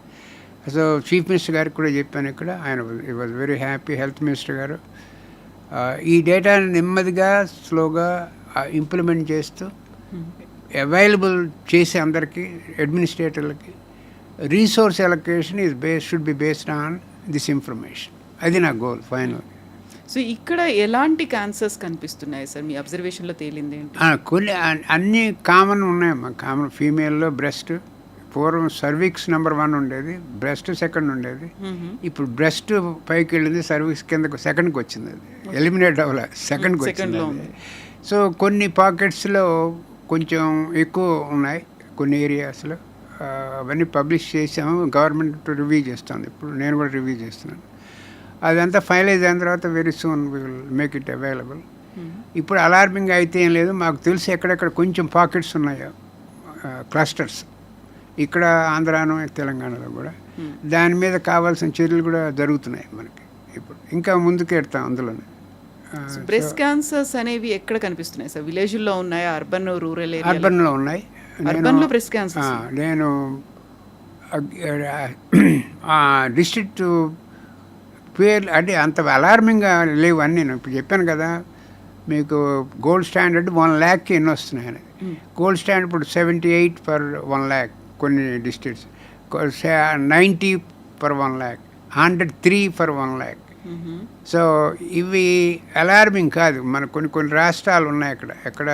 సో చీఫ్ మినిస్టర్ గారికి కూడా చెప్పాను ఇక్కడ, ఆయన was very happy, health minister గారు. ఈ డేటాని నెమ్మదిగా స్లోగా ఇంప్లిమెంట్ చేస్తూ అవైలబుల్ చేసి అందరికీ అడ్మినిస్ట్రేటర్లకి resource allocation should be based on this information. అది నా గోల్ ఫైనల్. సో ఇక్కడ ఎలాంటి క్యాన్సర్స్ కనిపిస్తున్నాయి సార్ మీ అబ్జర్వేషన్లో తేలింది ఏంటి? కొన్ని అన్నీ కామన్ ఉన్నాయమ్మా. కామన్ ఫీమేల్లో బ్రెస్ట్, పూర్వం సర్విక్స్ నెంబర్ 1 ఉండేది, బ్రెస్ట్ సెకండ్ ఉండేది. ఇప్పుడు బ్రెస్ట్ పైకి వెళ్ళింది, సర్విక్స్ కిందకు సెకండ్కి వచ్చింది. అది ఎలిమినేట్ అవ్వలే, సెకండ్కి వచ్చింది. సో కొన్ని పాకెట్స్లో కొంచెం ఎక్కువ ఉన్నాయి, కొన్ని ఏరియాస్లో. అవన్నీ పబ్లిష్ చేసాము, గవర్నమెంట్ రివ్యూ చేస్తుంది. ఇప్పుడు నేను కూడా రివ్యూ చేస్తున్నాను. అదంతా ఫైనలైజ్ అయిన తర్వాత very soon we will make it available. ఇప్పుడు అలార్మింగ్ అయితే ఏం లేదు, మాకు తెలిసి ఎక్కడెక్కడ కొంచెం పాకెట్స్ ఉన్నాయో క్లస్టర్స్, ఇక్కడ ఆంధ్రాను తెలంగాణలో కూడా దాని మీద కావాల్సిన చర్యలు కూడా జరుగుతున్నాయి మనకి. ఇప్పుడు ఇంకా ముందుకెడతాం అందులోనే. బ్రెస్ట్ క్యాన్సర్స్ అనేవి ఎక్కడ కనిపిస్తున్నాయి సార్? విలేజ్లో ఉన్నాయా, అర్బన్, రూరల్ ఏరియా? అర్బన్లో ఉన్నాయి. అర్బన్లో బ్రెస్ట్ క్యాన్సర్ నేను డిస్ట్రిక్ట్ పేర్లు అంటే అంత అలార్మింగ్గా లేవు అన్నీ. నేను ఇప్పుడు చెప్పాను కదా మీకు, గోల్డ్ స్టాండర్డ్ 1 lakh ఎన్ని వస్తున్నాయని. గోల్డ్ స్టాండర్డ్ ఇప్పుడు 78 per 1 lakh కొన్ని districts, 90 per 1 lakh, 103 per 1 lakh. So ఇవి అలార్మింగ్ కాదు. మన కొన్ని రాష్ట్రాలు ఉన్నాయి అక్కడ, ఎక్కడ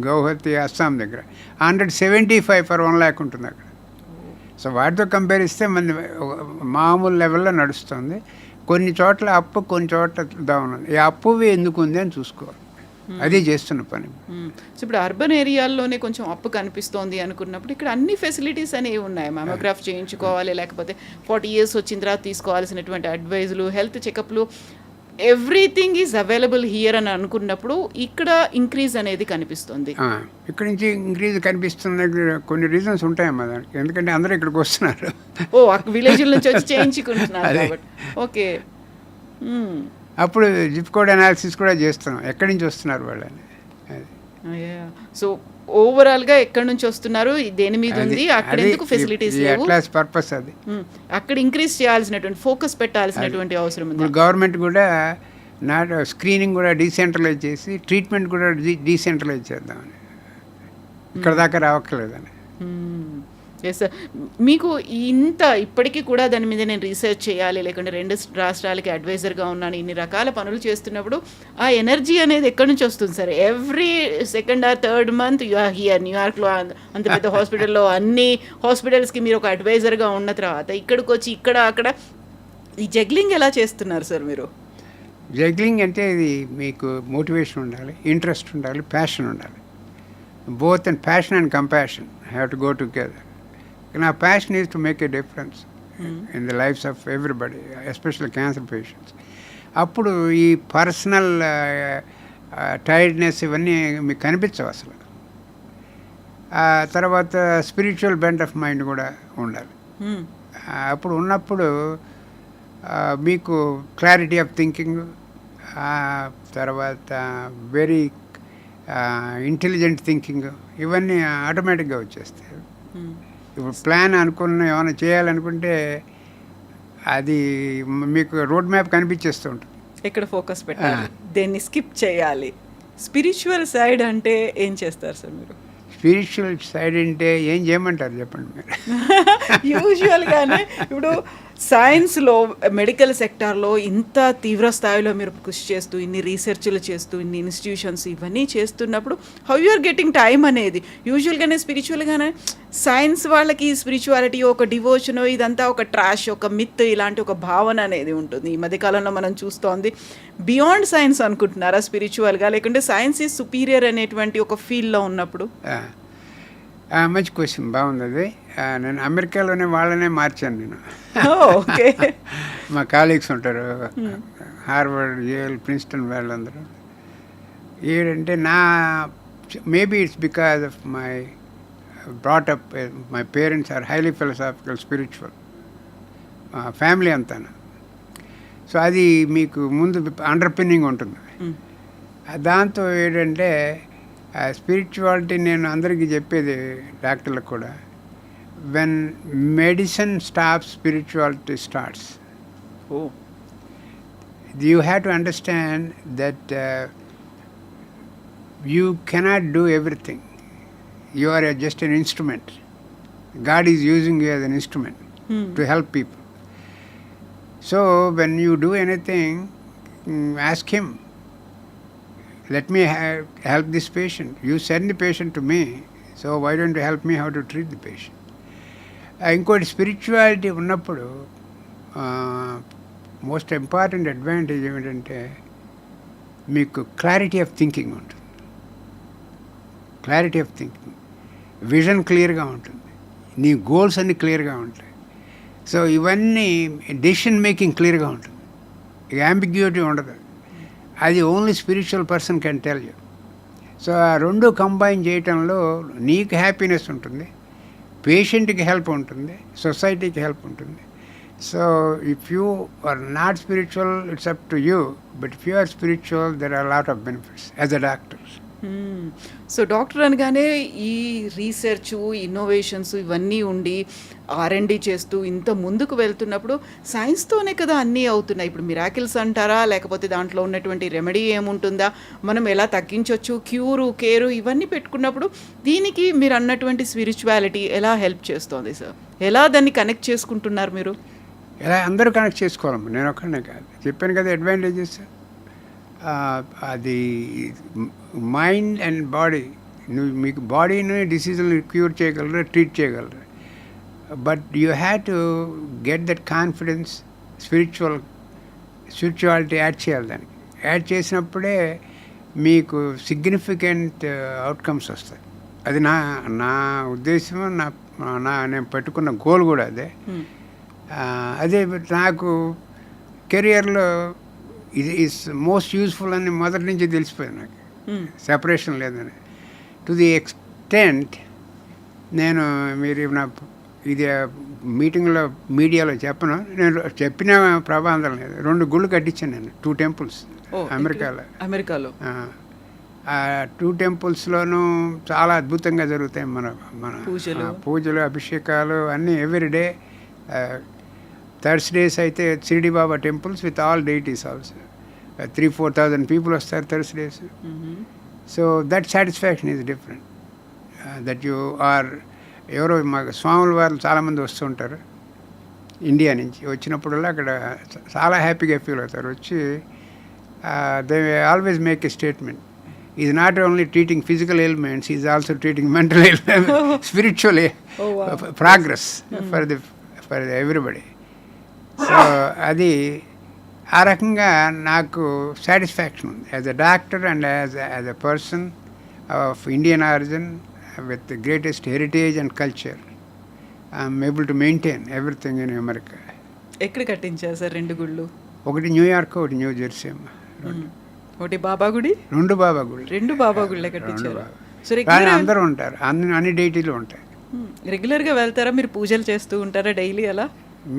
గౌహతి, అస్సాం దగ్గర 175 per 1 lakh ఉంటుంది అక్కడ. సో వాటితో కంపేర్ ఇస్తే మన మామూలు లెవెల్లో నడుస్తుంది. కొన్ని చోట్ల అప్పు, కొన్ని చోట్ల డౌన్ ఉంది. ఈ అప్పువి ఎందుకు ఉంది అని చూసుకోవాలి, అదే చేస్తున్న పని. సో ఇప్పుడు అర్బన్ ఏరియాల్లోనే కొంచెం అప్పు కనిపిస్తోంది అనుకున్నప్పుడు ఇక్కడ అన్ని ఫెసిలిటీస్ అనేవి ఉన్నాయి. మామోగ్రాఫ్ చేయించుకోవాలి, లేకపోతే 40 years వచ్చిన తర్వాత తీసుకోవాల్సినటువంటి అడ్వైజులు, హెల్త్ చెకప్లు, ఎవ్రీథింగ్ ఈజ్ అవైలబుల్ హియర్ అని అనుకున్నప్పుడు ఇక్కడ ఇంక్రీజ్ అనేది కనిపిస్తుంది. ఇక్కడ నుంచి ఇంక్రీజ్ కనిపిస్తుంది. కొన్ని రీజన్స్ ఉంటాయమ్మా దానికి, ఎందుకంటే అందరూ ఇక్కడికి వస్తున్నారు. విలేజ్ నుంచి వచ్చి చేయించుకుంటున్నారు కాబట్టి. ఓకే, అప్పుడు జిప్ కోడ్ అనాలిసిస్ కూడా చేస్తున్నాం, ఎక్కడి నుంచి వస్తున్నారు వాళ్ళని. సో ఓవరాల్గా ఎక్కడి నుంచి వస్తున్నారు, దేని మీద ఉంది, అక్కడ ఎందుకు ఫెసిలిటీస్ లేవు, పర్పస్ అది. అక్కడ ఇంక్రీజ్ చేయాల్సినటువంటి, ఫోకస్ పెట్టాల్సినటువంటి అవసరం ఉంది. గవర్నమెంట్ కూడా స్క్రీనింగ్ కూడా డీసెంట్రలైజ్ చేసి, ట్రీట్మెంట్ కూడా డీసెంట్రలైజ్ చేద్దామని, ఇక్కడ దాకా రావక్కర్లేదని. ఎస్ సార్, మీకు ఇంత ఇప్పటికీ కూడా దాని మీద నేను రీసెర్చ్ చేయాలి, లేకుంటే 2 రాష్ట్రాలకి అడ్వైజర్గా ఉన్నాను, ఇన్ని రకాల పనులు చేస్తున్నప్పుడు ఆ ఎనర్జీ అనేది ఎక్కడి నుంచి వస్తుంది sir? Every 2nd or 3rd month you are here, న్యూయార్క్లో అంత పెద్ద హాస్పిటల్లో, అన్ని హాస్పిటల్స్కి మీరు ఒక అడ్వైజర్గా ఉన్న తర్వాత ఇక్కడికి వచ్చి ఇక్కడ అక్కడ ఈ జగ్లింగ్ ఎలా చేస్తున్నారు సార్ మీరు? జగ్లింగ్ అంటే ఇది మీకు మోటివేషన్ ఉండాలి, ఇంట్రెస్ట్ ఉండాలి, ప్యాషన్ ఉండాలి. Both and passion and compassion have to go together. నా passion is to make a difference in the lifes of everybody, especially cancer patients. అప్పుడు ఈ పర్సనల్ టైర్డ్నెస్ ఇవన్నీ మీకు కనిపించవు అసలు. తర్వాత స్పిరిచువల్ బెంట్ ఆఫ్ మైండ్ కూడా ఉండాలి. అప్పుడు ఉన్నప్పుడు మీకు క్లారిటీ ఆఫ్ థింకింగ్, తర్వాత వెరీ ఇంటెలిజెంట్ థింకింగ్, ఇవన్నీ ఆటోమేటిక్గా వచ్చేస్తాయి. ఇప్పుడు ప్లాన్ అనుకున్న ఏమైనా చేయాలనుకుంటే అది మీకు రోడ్ మ్యాప్ కనిపించేస్తూ ఉంటుంది. ఎక్కడ ఫోకస్ పెట్టాలి, దేన్ని స్కిప్ చేయాలి. స్పిరిచువల్ సైడ్ అంటే ఏం చేస్తారు సార్ మీరు? స్పిరిచువల్ సైడ్ అంటే ఏం చేయమంటారు చెప్పండి మీరు? యూజువల్గానే ఇప్పుడు సైన్స్లో, మెడికల్ సెక్టార్లో ఇంత తీవ్ర స్థాయిలో మీరు కృషి చేస్తూ, ఇన్ని రీసెర్చ్లు చేస్తూ, ఇన్ని ఇన్స్టిట్యూషన్స్ ఇవన్నీ చేస్తున్నప్పుడు how you are getting time అనేది? యూజువల్గానే స్పిరిచువల్గానే సైన్స్ వాళ్ళకి స్పిరిచువాలిటీ ఒక డివోషన్, ఇదంతా ఒక ట్రాష్, ఒక మిత్, ఇలాంటి ఒక భావన అనేది ఉంటుంది. ఈ మధ్యకాలంలో మనం చూస్తోంది. బియాండ్ సైన్స్ అనుకుంటున్నారా స్పిరిచువల్గా, లేకుంటే సైన్స్ ఈజ్ సుపీరియర్ అనేటువంటి ఒక ఫీల్డ్లో ఉన్నప్పుడు? మంచి క్వశ్చన్, బాగుంది అది. నేను అమెరికాలోనే వాళ్ళనే మార్చాను నేను. ఓకే. మా కాలీగ్స్ ఉంటారు, హార్వర్డ్, యేల్, ప్రిన్స్టన్ వాళ్ళందరూ. ఏంటంటే maybe it's because of my brought up, my parents are highly philosophical, spiritual family అంతా. సో అది మీకు ముందు అండర్పిన్నింగ్ ఉంటుంది. దాంతో ఏంటంటే స్పిరిచువాలిటీ నేను అందరికీ చెప్పేది, డాక్టర్లకు కూడా, when medicine stops, spirituality starts. You have to understand that you cannot do everything. You are just an instrument. God is using you as an instrument to help people. So when you do anything, ask him, let me help this patient. You send the patient to me, so why don't you help me how to treat the patient? ఇంకోటి spirituality ఉన్నప్పుడు most important advantage ఏమిటంటే మీకు clarity of thinking ఉంటుంది. Clarity of thinking, vision క్లియర్గా ఉంటుంది, నీ goals అన్నీ క్లియర్గా ఉంటాయి. సో ఇవన్నీ డెసిషన్ మేకింగ్ క్లియర్గా ఉంటుంది, యాంబిగ్యూటీ ఉండదు. అది only spiritual person can tell you. So ఆ రెండు కంబైన్ చేయటంలో నీకు హ్యాపీనెస్ ఉంటుంది, పేషెంట్కి హెల్ప్ ఉంటుంది, సొసైటీకి హెల్ప్ ఉంటుంది. So if you are not spiritual, it's up to you. But if you are spiritual, there are lot of benefits as a doctor. So doctor అనగానే ఈ రీసెర్చ్, ఇన్నోవేషన్స్ ఇవన్నీ ఉండి R&D చేస్తూ ఇంత ముందుకు వెళ్తున్నప్పుడు సైన్స్తోనే కదా అన్నీ అవుతున్నాయి. ఇప్పుడు మిరాకిల్స్ అంటారా, లేకపోతే దాంట్లో ఉన్నటువంటి రెమెడీ ఏముంటుందా, మనం ఎలా తగ్గించవచ్చు, క్యూరు, కేరు ఇవన్నీ పెట్టుకున్నప్పుడు దీనికి మీరు అన్నటువంటి స్పిరిచువాలిటీ ఎలా హెల్ప్ చేస్తోంది సార్? ఎలా దాన్ని కనెక్ట్ చేసుకుంటున్నారు మీరు? ఎలా అందరూ కనెక్ట్ చేసుకోవాలమ్మా, నేను ఒక్కనే కాదు. చెప్పాను కదా అడ్వాంటేజెస్. అది మైండ్ అండ్ బాడీ, మీకు బాడీని డిసీజులను క్యూర్ చేయగలరు, ట్రీట్ చేయగలరు. But you have to get that confidence. Spirituality add చేయాలి. దానికి యాడ్ చేసినప్పుడే మీకు సిగ్నిఫికెంట్ అవుట్కమ్స్ వస్తాయి. అది నా ఉద్దేశం, నేను పెట్టుకున్న గోల్ కూడా అదే. అదే నాకు కెరియర్లో ఇది ఈజ్ మోస్ట్ యూస్ఫుల్ అని మొదటి నుంచి తెలిసిపోయింది నాకు, సెపరేషన్ లేదని. టు ది ఎక్స్టెంట్ నేను, మీరు నా ఇది మీటింగ్లో మీడియాలో చెప్పను, నేను చెప్పిన ప్రభావం లేదు. 2 గుళ్ళు కట్టించాను నేను, 2 temples అమెరికాలో. ఆ 2 temples-లోనూ చాలా అద్భుతంగా జరుగుతాయి మన పూజలు, అభిషేకాలు అన్నీ ఎవ్రీడే. థర్స్డేస్ అయితే Shirdi Baba temples with all deities also. 3,000-4,000 people వస్తారు Thursdays. So that satisfaction is different. That you are, ఎవరో మా స్వాముల వారు చాలామంది వస్తుంటారు ఇండియా నుంచి. వచ్చినప్పుడల్లా అక్కడ చాలా హ్యాపీగా ఫీల్ అవుతారు. వచ్చి they always make a statement, is not only treating physical ailments, is also treating mental ailments, spiritual progress for everybody. So అది ఆ రకంగా నాకు సాటిస్ఫాక్షన్ ఉంది as a doctor and as a person of Indian origin with the greatest heritage and culture. I am able to maintain everything in America. ఎక్కడ కట్టించారు sir 2 గుళ్ళు? ఒకటి New York, ఒకటి న్యూ జెర్సీ అమ్మ. ఒకటి బాబా గుడి, 2 బాబా గుళ్ళు. 2 బాబా గుళ్ళే కట్టించారు. కానీ అందరూ ఉంటారు, అన్ని డైటీలు ఉంటాయి. రెగ్యులర్గా వెళ్తారా? మీరు పూజలు చేస్తూ ఉంటారా డైలీ అలా?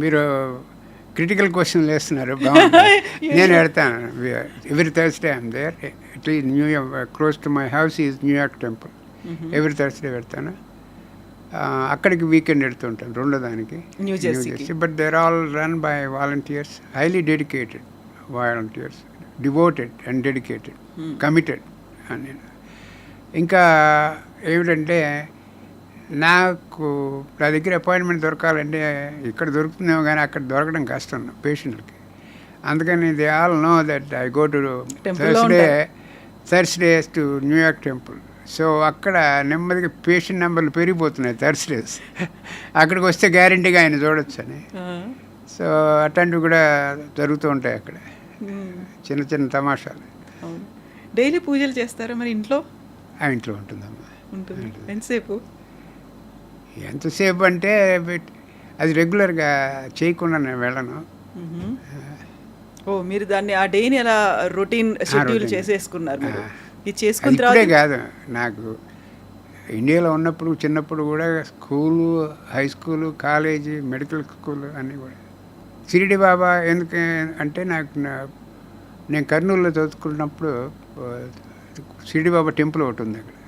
మీరు క్రిటికల్ క్వశ్చన్ వేస్తున్నారు, బాగుంది. నేను వెళ్తాను every Thursday I'm there. At least New York close to my house is New York temple. Every Thursday వెళ్తాను. అక్కడికి వీకెండ్ వెళ్తుంటాను రెండో దానికి, న్యూ జెర్సీకి. But they're all run by volunteers, highly dedicated volunteers, devoted and dedicated, committed అని. ఇంకా ఏమిటంటే నాకు నా దగ్గర అపాయింట్మెంట్ దొరకాలంటే ఇక్కడ దొరుకుతుందేమో కానీ అక్కడ దొరకడం కష్టం పేషెంట్లకి. అందుకని they all know that I go to Thursdays to New York temple. So అక్కడ నెమ్మదిగా పేషెంట్ నెంబర్లు పెరిగిపోతున్నాయి థర్స్డేస్. అక్కడికి వస్తే గ్యారంటీగా ఆయన చూడొచ్చు అని. సో అట్లాంటివి కూడా జరుగుతూ ఉంటాయి అక్కడ, చిన్న చిన్న తమాషాలు. డైలీ పూజలు చేస్తారా మరి ఇంట్లో? ఆ ఇంట్లో ఉంటుందమ్మా. ఉంటుంది. ఎంతసేపు? ఎంతసేపు అంటే అది రెగ్యులర్గా చేయకుండా నేను వెళ్ళను. ఓ మీరు దాన్ని ఆ డేని అలా రొటీన్ షెడ్యూల్ చేసేసుకున్నారు మీరు. ఇది చేసుకున్న ఇప్పుడే తర్వాత కాదు, నాకు ఇండియాలో ఉన్నప్పుడు చిన్నప్పుడు కూడా school, high school, college, medical school అన్నీ కూడా షిరిడి బాబా. ఎందుకు అంటే నేను కర్నూలులో చదువుకున్నప్పుడు షిరిడి బాబా టెంపుల్ ఒకటి ఉంది అక్కడ,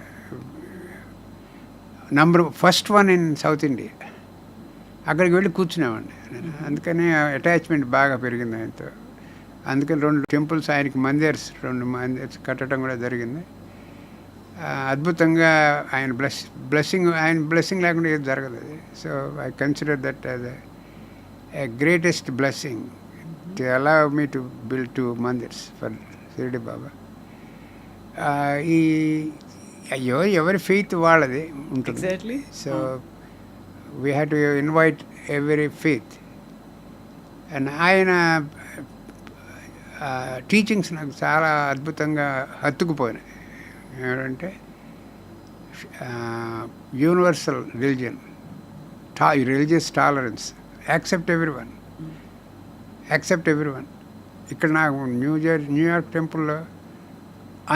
first one in south India. అక్కడికి వెళ్ళి కూర్చునేవాడిని నేను. అందుకని అటాచ్మెంట్ బాగా పెరిగింది ఆయనతో. అందుకని 2 టెంపుల్స్ ఆయనకి రెండు మందిర్స్ కట్టడం కూడా జరిగింది. అద్భుతంగా ఆయన బ్లెస్సింగ్ లేకుండా ఏది జరగదు అది. So I consider that as a greatest blessing to allow me to build 2 mandirs for Shirdi Baba. అయ్యో ఎవరి ఫెయిత్ వాళ్ళది ఉంటుంది. Exactly. So we have to invite every faith. And ఆయన టీచింగ్స్ నాకు చాలా అద్భుతంగా హత్తుకుపోయినాయి. ఏమంటే universal religion, religious tolerance, accept every one. ఇక్కడ నాకు న్యూయార్క్ టెంపుల్లో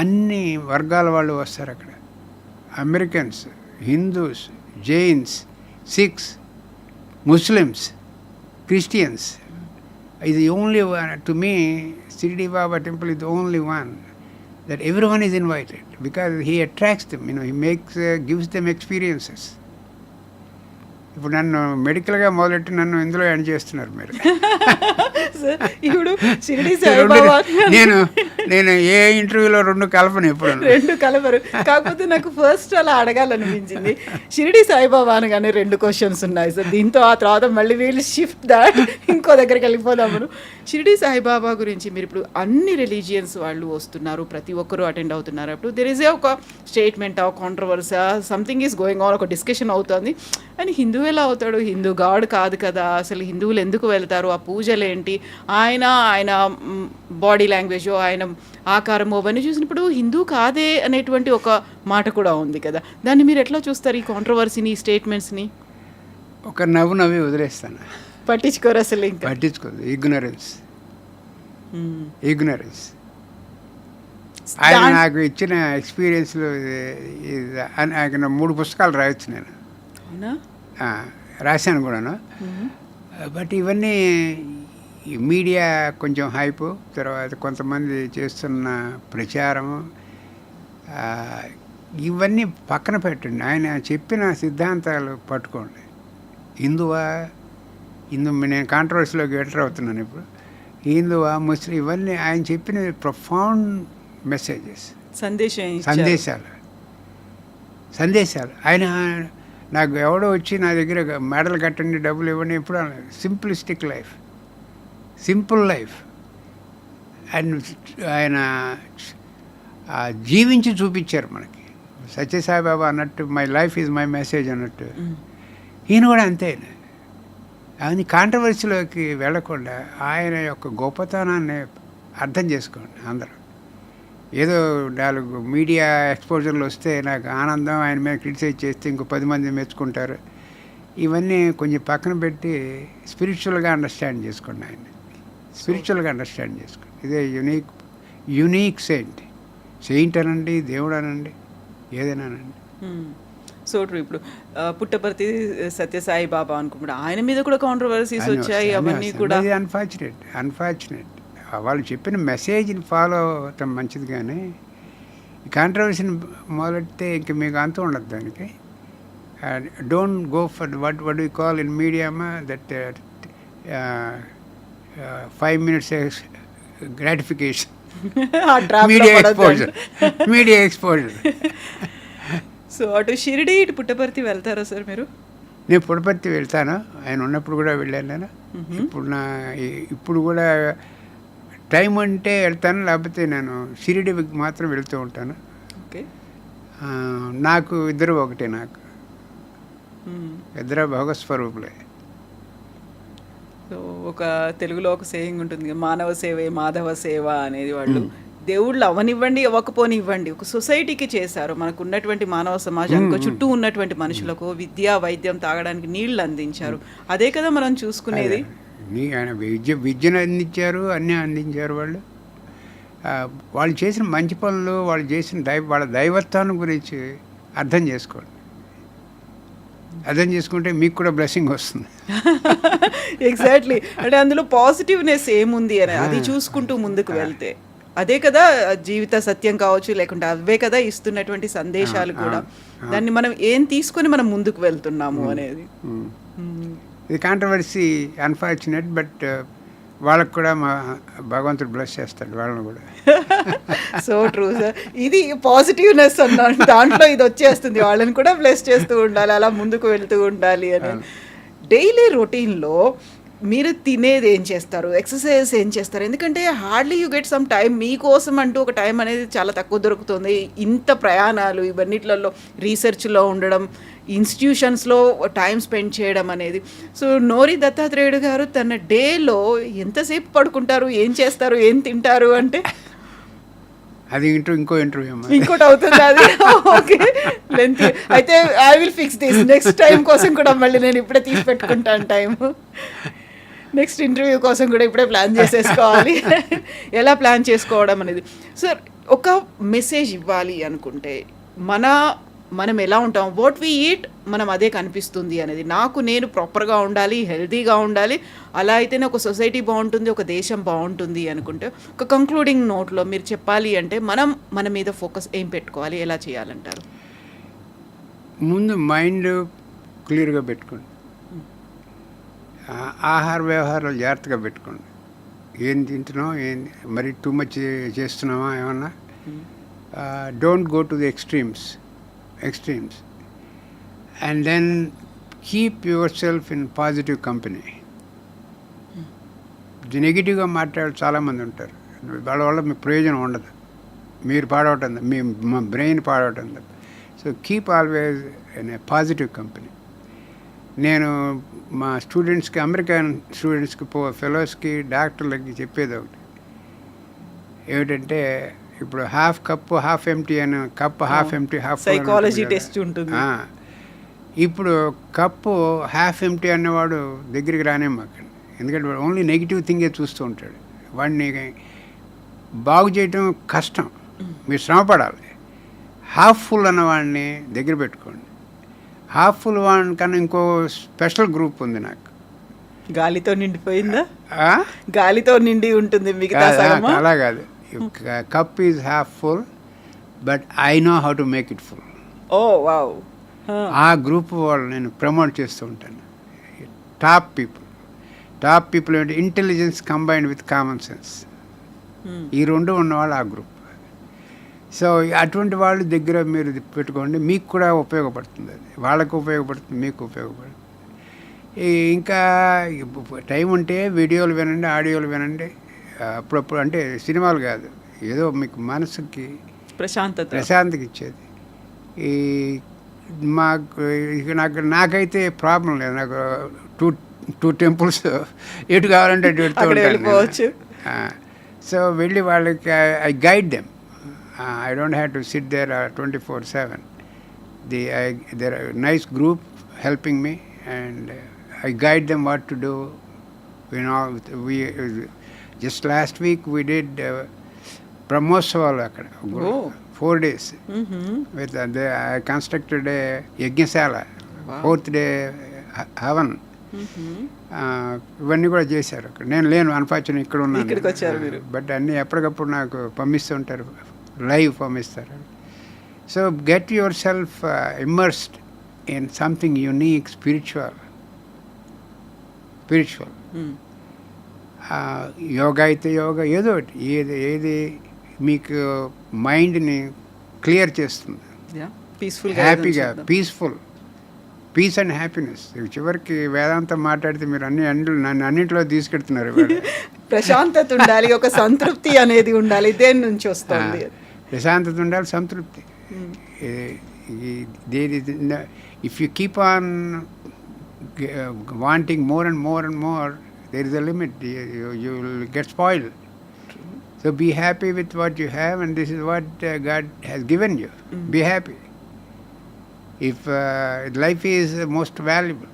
అన్ని వర్గాల వాళ్ళు వస్తారు అక్కడ. Americans, Hindus, Jains, Sikhs, Muslims, Christians. ఇది only one to me. Shirdi Baba temple is the only one that everyone is invited because he attracts them, he gives them experiences. ఇప్పుడు నన్ను మెడికల్గా మొదలెట్టి నన్ను ఇందులో ఎండ్ చేస్తున్నారు మీరు. ఇప్పుడు షిరిడి సాయిబాబా నేను ఏ ఇంటర్వ్యూలో 2 కలపను ఎప్పుడు. 2 కలపరు. కాకపోతే నాకు ఫస్ట్ అలా అడగాలనిపించింది. షిరిడి సాయిబాబా అనగానే 2 క్వశ్చన్స్ ఉన్నాయి సార్. దీంతో ఆ తర్వాత మళ్ళీ వీళ్ళు షిఫ్ట్ దాట్ ఇంకో దగ్గరికి వెళ్ళిపోదాము. షిరిడి సాయిబాబా గురించి మీరు ఇప్పుడు అన్ని రిలీజియన్స్ వాళ్ళు వస్తున్నారు, ప్రతి ఒక్కరూ అటెండ్ అవుతున్నారు. అప్పుడు దెర్ ఇస్ ఏ ఒక స్టేట్మెంట్, ఆ controversy, something is going on, ఒక డిస్కషన్ అవుతుంది. అని హిందూ ఎలా అవుతాడు? హిందూ గాడ్ కాదు కదా, అసలు హిందువులు ఎందుకు వెళ్తారు, ఆ పూజలు ఏంటి, ఆయన బాడీ లాంగ్వేజ్, ఆయన ఆకారము అవన్నీ చూసినప్పుడు హిందూ కాదే అనేటువంటి ఒక మాట కూడా ఉంది కదా. దాన్ని మీరు ఎట్లా చూస్తారు, ఈ కాంట్రవర్సీని, ఈ స్టేట్మెంట్స్ని? ఒక నవ్వి వదిలేస్తాను, పట్టించుకోరు అసలు. ఇంకా పట్టించుకోదు. ఇగ్నరెన్స్. ఆయన నాకు ఇచ్చిన ఎక్స్పీరియన్స్లో ఆయన 3 పుస్తకాలు రాయొచ్చు నేను. అవునా? రాశాను కూడాను. బట్ ఇవన్నీ మీడియా కొంచెం హైపు, తర్వాత కొంతమంది చేస్తున్న ప్రచారము, ఇవన్నీ పక్కన పెట్టండి. ఆయన చెప్పిన సిద్ధాంతాలు పట్టుకోండి. నేను కాంట్రవర్సీలోకి ఎంటర్ అవుతున్నాను ఇప్పుడు. హిందువా, ముస్లిం, ఇవన్నీ ఆయన చెప్పిన ప్రొఫౌండ్ మెసేజెస్, సందేశాలు. ఆయన నాకు ఎవడో వచ్చి నా దగ్గర మెడల్ కట్టండి, డబ్బులు ఇవ్వండి ఎప్పుడు అనలేదు. సింపుల్ లైఫ్ అండ్ ఆయన జీవించి చూపించారు మనకి. సత్యసాయిబాబా అన్నట్టు my life is my message అన్నట్టు ఈయన కూడా అంతే. ఆయన కాంట్రవర్సీలోకి వెళ్లకుండా ఆయన యొక్క గొప్పతనాన్ని అర్థం చేసుకోండి అందరూ. ఏదో 4 మీడియా ఎక్స్పోజర్లు వస్తే నాకు ఆనందం, ఆయన మీద క్రిటిసైజ్ చేస్తే ఇంకో 10 మంది మెచ్చుకుంటారు. ఇవన్నీ కొంచెం పక్కన పెట్టి స్పిరిచువల్గా అండర్స్టాండ్ చేసుకోండి. ఆయన్ని స్పిరిచువల్గా అండర్స్టాండ్ చేసుకోండి. ఇదే యునీక్ సెయింట్ అనండి, దేవుడు అనండి, ఏదైనా అనండి. So true. ఇప్పుడు పుట్టపర్తి సత్యసాయి బాబా అనుకుంటా ఆయన మీద కూడా కాంట్రవర్సీస్ వచ్చాయి, అవన్నీ కూడా. అన్ఫార్చునేట్ వాళ్ళు చెప్పిన మెసేజ్ని ఫాలో అవటం మంచిది, కానీ కాంట్రవర్సీని మొదలెడితే ఇంక మీకు అంతం ఉండదు దానికి. Don't go for what you call in మీడియామా that 5 minutes gratification, media exposure. So అటు షిరిడి ఇటు పుట్టపర్తి వెళ్తారా సార్ మీరు? నేను పుట్టపర్తి వెళ్తాను, ఆయన ఉన్నప్పుడు కూడా వెళ్ళాను నేను. ఇప్పుడు కూడా టైం అంటే వెళ్తాను, లేకపోతే నేను షిరిడి మాత్రం వెళ్తూ ఉంటాను. ఓకే. నాకు ఇద్దరు ఒకటే, నాకు ఇద్దరు భగవస్వరూపులే. సో ఒక తెలుగులో ఒక సేయింగ్ ఉంటుంది, మానవ సేవే మాధవ సేవ అనేది. వాళ్ళు దేవుళ్ళు అవనివ్వండి అవ్వకపోనివ్వండి ఒక సొసైటీకి చేశారు, మనకు ఉన్నటువంటి మానవ సమాజానికి చుట్టూ ఉన్నటువంటి మనుషులకు విద్య వైద్యం తాగడానికి నీళ్లు అందించారు. అదే కదా మనం చూసుకునేది. ఆయన విద్యను అందించారు, అన్నీ అందించారు. వాళ్ళు చేసిన మంచి పనులు, వాళ్ళు చేసిన వాళ్ళ దైవత్వాన్ని గురించి అర్థం చేసుకోండి. అర్థం చేసుకుంటే మీకు కూడా బ్లెస్సింగ్ వస్తుంది. ఎగ్జాక్ట్లీ. అంటే అందులో పాజిటివ్నెస్ ఏముంది అని అది చూసుకుంటూ ముందుకు వెళ్తే అదే కదా జీవిత సత్యం కావచ్చు, లేకుంటే అవే కదా ఇస్తున్నటువంటి సందేశాలు కూడా. దాన్ని మనం ఏం తీసుకొని మనం ముందుకు వెళ్తున్నాము అనేది. ఇది కాంట్రవర్సీ అన్ఫార్చునేట్, బట్ వాళ్ళకు కూడా మా భగవంతుడు బ్లెస్ చేస్తాడు వాళ్ళని కూడా. So true sir. ఇది పాజిటివ్నెస్ అన్నాను, దాంట్లో ఇది వచ్చేస్తుంది, వాళ్ళని కూడా బ్లెస్ చేస్తూ ఉండాలి, అలా ముందుకు వెళ్తూ ఉండాలి అని. డైలీ రొటీన్లో మీరు తినేది ఏం చేస్తారు, ఎక్సర్సైజ్ ఏం చేస్తారు? ఎందుకంటే hardly you get some time మీకోసం అంటూ ఒక టైం అనేది చాలా తక్కువ దొరుకుతుంది. ఇంత ప్రయాణాలు ఇవన్నిట్లలో రీసెర్చ్లో ఉండడం, ఇన్స్టిట్యూషన్స్లో టైం స్పెండ్ చేయడం అనేది. సో నోరి దత్తాత్రేయుడు గారు తన డేలో ఎంతసేపు పడుకుంటారు, ఏం చేస్తారు, ఏం తింటారు అంటే? అది ఇంకో ఇంటర్వ్యూ ఇంకోటి అవుతుంది అది. ఓకే, లెంత్ అయితే I will fix this. Next time కోసం కూడా మళ్ళీ నేను ఇప్పుడే తీసి పెట్టుకుంటాను టైం. నెక్స్ట్ ఇంటర్వ్యూ కోసం కూడా ఇప్పుడే ప్లాన్ చేసేసుకోవాలి. ఎలా ప్లాన్ చేసుకోవడం అనేది. సార్ ఒక మెసేజ్ ఇవ్వాలి అనుకుంటే మనం ఎలా ఉంటాం, వాట్ వీ ఈట్ మనం అదే కనిపిస్తుంది అనేది. నేను ప్రాపర్గా ఉండాలి, హెల్తీగా ఉండాలి, అలా అయితేనే ఒక సొసైటీ బాగుంటుంది, ఒక దేశం బాగుంటుంది అనుకుంటే ఒక కంక్లూడింగ్ నోట్లో మీరు చెప్పాలి అంటే మన మీద ఫోకస్ ఏం పెట్టుకోవాలి, ఎలా చేయాలంటారు? ముందు మైండ్ క్లియర్గా పెట్టుకోండి, ఆహార వ్యవహారాలు జాగ్రత్తగా పెట్టుకోండి. ఏం తింటున్నాం, మరి టూ మచ్ చేస్తున్నామా ఏమన్నా. Don't go to the extremes. And then keep yourself in positive company. నెగిటివ్గా మాట్లాడే చాలామంది ఉంటారు, వాళ్ళ వల్ల మీకు ప్రయోజనం ఉండదు, మీరు పాడవటం, మా బ్రెయిన్ పాడవటం. So keep always in a positive company. నేను మా స్టూడెంట్స్కి, అమెరికన్ స్టూడెంట్స్కి, ఫెలోస్కి, డాక్టర్లకి చెప్పేది ఒకటి ఏమిటంటే, ఇప్పుడు హాఫ్ ఎంటీ అని, cup half empty, half psychology test ఉంటుంది. ఇప్పుడు కప్పు హాఫ్ ఎంటీ అన్నవాడు దగ్గరికి రానేమాకండి, ఎందుకంటే వాడు ఓన్లీ నెగిటివ్ థింగే చూస్తూ ఉంటాడు. వాడిని బాగు చేయటం కష్టం, మీరు శ్రమపడాలి. హాఫ్ ఫుల్ అన్నవాడిని దగ్గర పెట్టుకోండి. హాఫ్ ఫుల్ వాడి కన్నా ఇంకో స్పెషల్ గ్రూప్ ఉంది నాకు. గాలితో నిండిపోయిందా? గాలితో నిండి ఉంటుంది మిగతా. అలా కాదు, cup is half full but I know how to make it full. Oh wow. ఆ గ్రూప్ వాళ్ళు నేను ప్రమోట్ చేస్తూ ఉంటాను. టాప్ పీపుల్ ఏంటి, intelligence combined with common sense, ఈ రెండు ఉన్నవాళ్ళు ఆ గ్రూప్. సో అటువంటి వాళ్ళు దగ్గర మీరు పెట్టుకోండి, మీకు కూడా ఉపయోగపడుతుంది. అది వాళ్ళకు ఉపయోగపడుతుంది, మీకు ఉపయోగపడుతుంది. ఇంకా టైం ఉంటే వీడియోలు వినండి, ఆడియోలు వినండి అప్పుడప్పుడు. అంటే సినిమాలు కాదు, ఏదో మీకు మనసుకి ప్రశాంతత ఇచ్చేది. ఈ నాకైతే ప్రాబ్లం లేదు, నాకు టూ టెంపుల్స్ ఎటు కావాలంటే అటు వెళ్ళిపోవచ్చు. సో వెళ్ళి వాళ్ళకి I guide them. I don't have to sit there 24/7. There are a nice group helping me, and I guide them what to do. Just last week we did Brahmosvalu 4 days. With I constructed a Yajnasala, 4th day havan. ఇవన్నీ కూడా చేశారు అక్కడ. నేను లేను, unfortunate ఇక్కడ ఇక్కడికి వచ్చారు మీరు. ఉన్నాను. బట్ అన్నీ ఎప్పటికప్పుడు నాకు పంపిస్తుంటారు, లైవ్ పంపిస్తారు. So get your self immersed in something unique spiritual. Yoga అయితే యోగా, ఏదో ఒకటి, ఏది మీకు మైండ్ని క్లియర్ చేస్తుంది, హ్యాపీగా, పీస్ అండ్ హ్యాపీనెస్. చివరికి వేదాంతం మాట్లాడితే మీరు నన్ను అన్నింటిలో తీసుకెడుతున్నారు. ప్రశాంతత ఉండాలి, ఒక సంతృప్తి అనేది ఉండాలి. దేని నుంచి వస్తుంది? ప్రశాంతత ఉండాలి, సంతృప్తి. If you keep on wanting more and more and more, there is a limit. You will get spoiled. So be happy with what you have, and this is what God has given you. Be happy. If life is most valuable,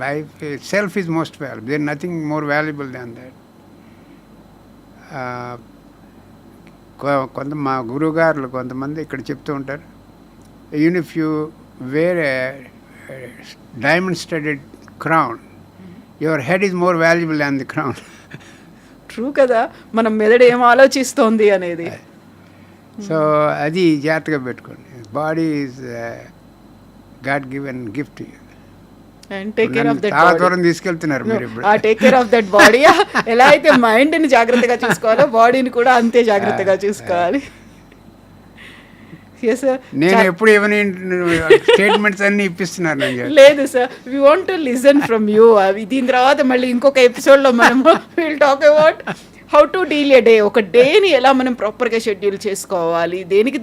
life itself is most valuable. There is nothing more valuable than that. కొంత మా గురువుగారులు కొంతమంది ఇక్కడ చెప్తూ ఉంటారు, even if you wear a diamond studded crown, your head is more valuable than the crown. True కదా, మనం మెదడు ఏం ఆలోచిస్తోంది అనేది. సో అది జాగ్రత్తగా పెట్టుకోండి. Body is God given gift. And take care of that చాలా బాడీ. దూరం తీసుకెళ్తున్నారు మీరు ఇప్పుడు. Take care of that body. ఎలా అయితే మైండ్ని జాగ్రత్తగా చూసుకోవాలో బాడీని కూడా అంతే జాగ్రత్తగా చూసుకోవాలి. నేను ఎప్పుడు ఏమైనా స్టేట్మెంట్స్ అన్ని ఇప్పిస్తున్నారు నేను. లేదు sir, we want to listen from you. దీని తర్వాత మళ్ళీ ఇంకొక ఎపిసోడ్లో మనం will talk about how to deal a day. ఒక డేని ఎలా మనం ప్రాపర్గా షెడ్యూల్ చేసుకోవాలి, దేనికి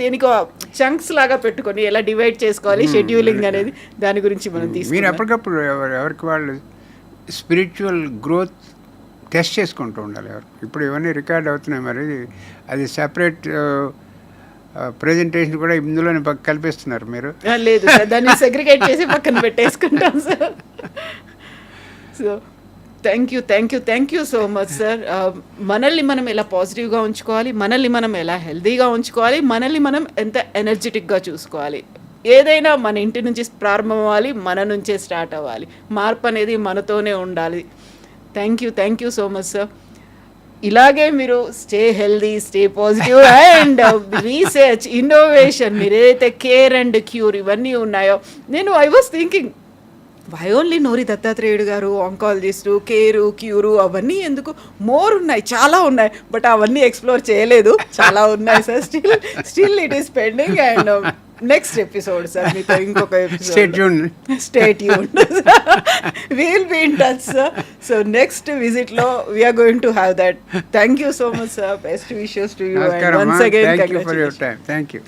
చంక్స్ లాగా పెట్టుకొని ఎలా డివైడ్ చేసుకోవాలి షెడ్యూలింగ్ అనేది, దాని గురించి మనం మీరు తీసుకున్నాం. ఎప్పటికప్పుడు ఎవరికి వాళ్ళు స్పిరిచువల్ గ్రోత్ టెస్ట్ చేసుకుంటూ ఉండాలి. ఇప్పుడు ఇవన్నీ రికార్డ్ అవుతున్నాయి, మరి అది సెపరేట్ ప్రెజెంటేషన్ కూడా ఇందులోనే కల్పిస్తున్నారు మీరు. లేదు సార్, దాన్ని సెగ్రిగేట్ చేసి పక్కన పెట్టేసుకుంటాం sir. So thank you so much sir. మనల్ని మనం ఎలా పాజిటివ్గా ఉంచుకోవాలి, మనల్ని మనం ఎలా హెల్తీగా ఉంచుకోవాలి, మనల్ని మనం ఎంత ఎనర్జెటిక్గా చూసుకోవాలి. ఏదైనా మన ఇంటి నుంచి ప్రారంభం అవ్వాలి, మన నుంచే స్టార్ట్ అవ్వాలి. మార్పు అనేది మనతోనే ఉండాలి. Thank you so much sir. ఇలాగే మీరు stay healthy, stay positive and research, innovation, మీరు ఏదైతే కేర్ అండ్ క్యూర్ ఇవన్నీ ఉన్నాయో, I was thinking why only Nori Dattatreyudu garu oncologist, care, cure అవన్నీ ఎందుకు? మోర్ ఉన్నాయి, చాలా ఉన్నాయి, బట్ అవన్నీ ఎక్స్ప్లోర్ చేయలేదు. చాలా ఉన్నాయి sir, still it is pending. And next episode sir మీతో ఇంకొక episode. Stay tuned. We will be in touch, sir. So next visit lo we are going to have that. Thank you so much, sir. Best wishes to you. And once again, thank you for your time.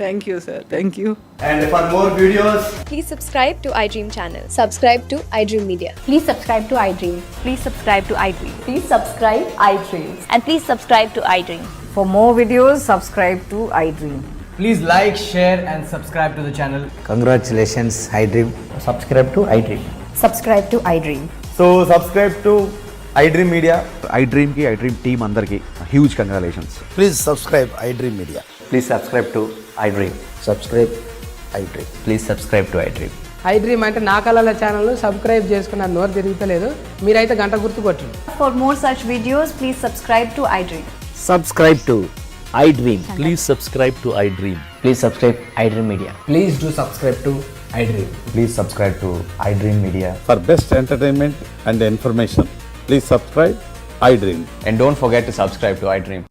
Thank you, sir. Thank you. And for more videos, please subscribe to iDream channel. Subscribe to iDream Media. Please subscribe to iDream. Please subscribe to iDream. Please subscribe iDream. And please subscribe to iDream. For more videos, subscribe to iDream. please like, share and subscribe to the channel. Congratulations, iDream. Subscribe to iDream. Subscribe to iDream. So subscribe to iDream Media. iDream ki iDream team andarki huge congratulations. Please subscribe iDream Media. Please subscribe to iDream. Subscribe iDream. Please subscribe to iDream. iDream అంటే నా కళల channel subscribe చేసుకున్న నోరు తిరుగుతలేదు, మీరైతే గంట గుర్తు కొట్టండి. For more such videos, please subscribe to iDream. Subscribe to iDream. Please subscribe to iDream. Please subscribe iDream Media. Please do subscribe to iDream. Please subscribe to iDream Media. For best entertainment and information, please subscribe iDream. And don't forget to subscribe to iDream.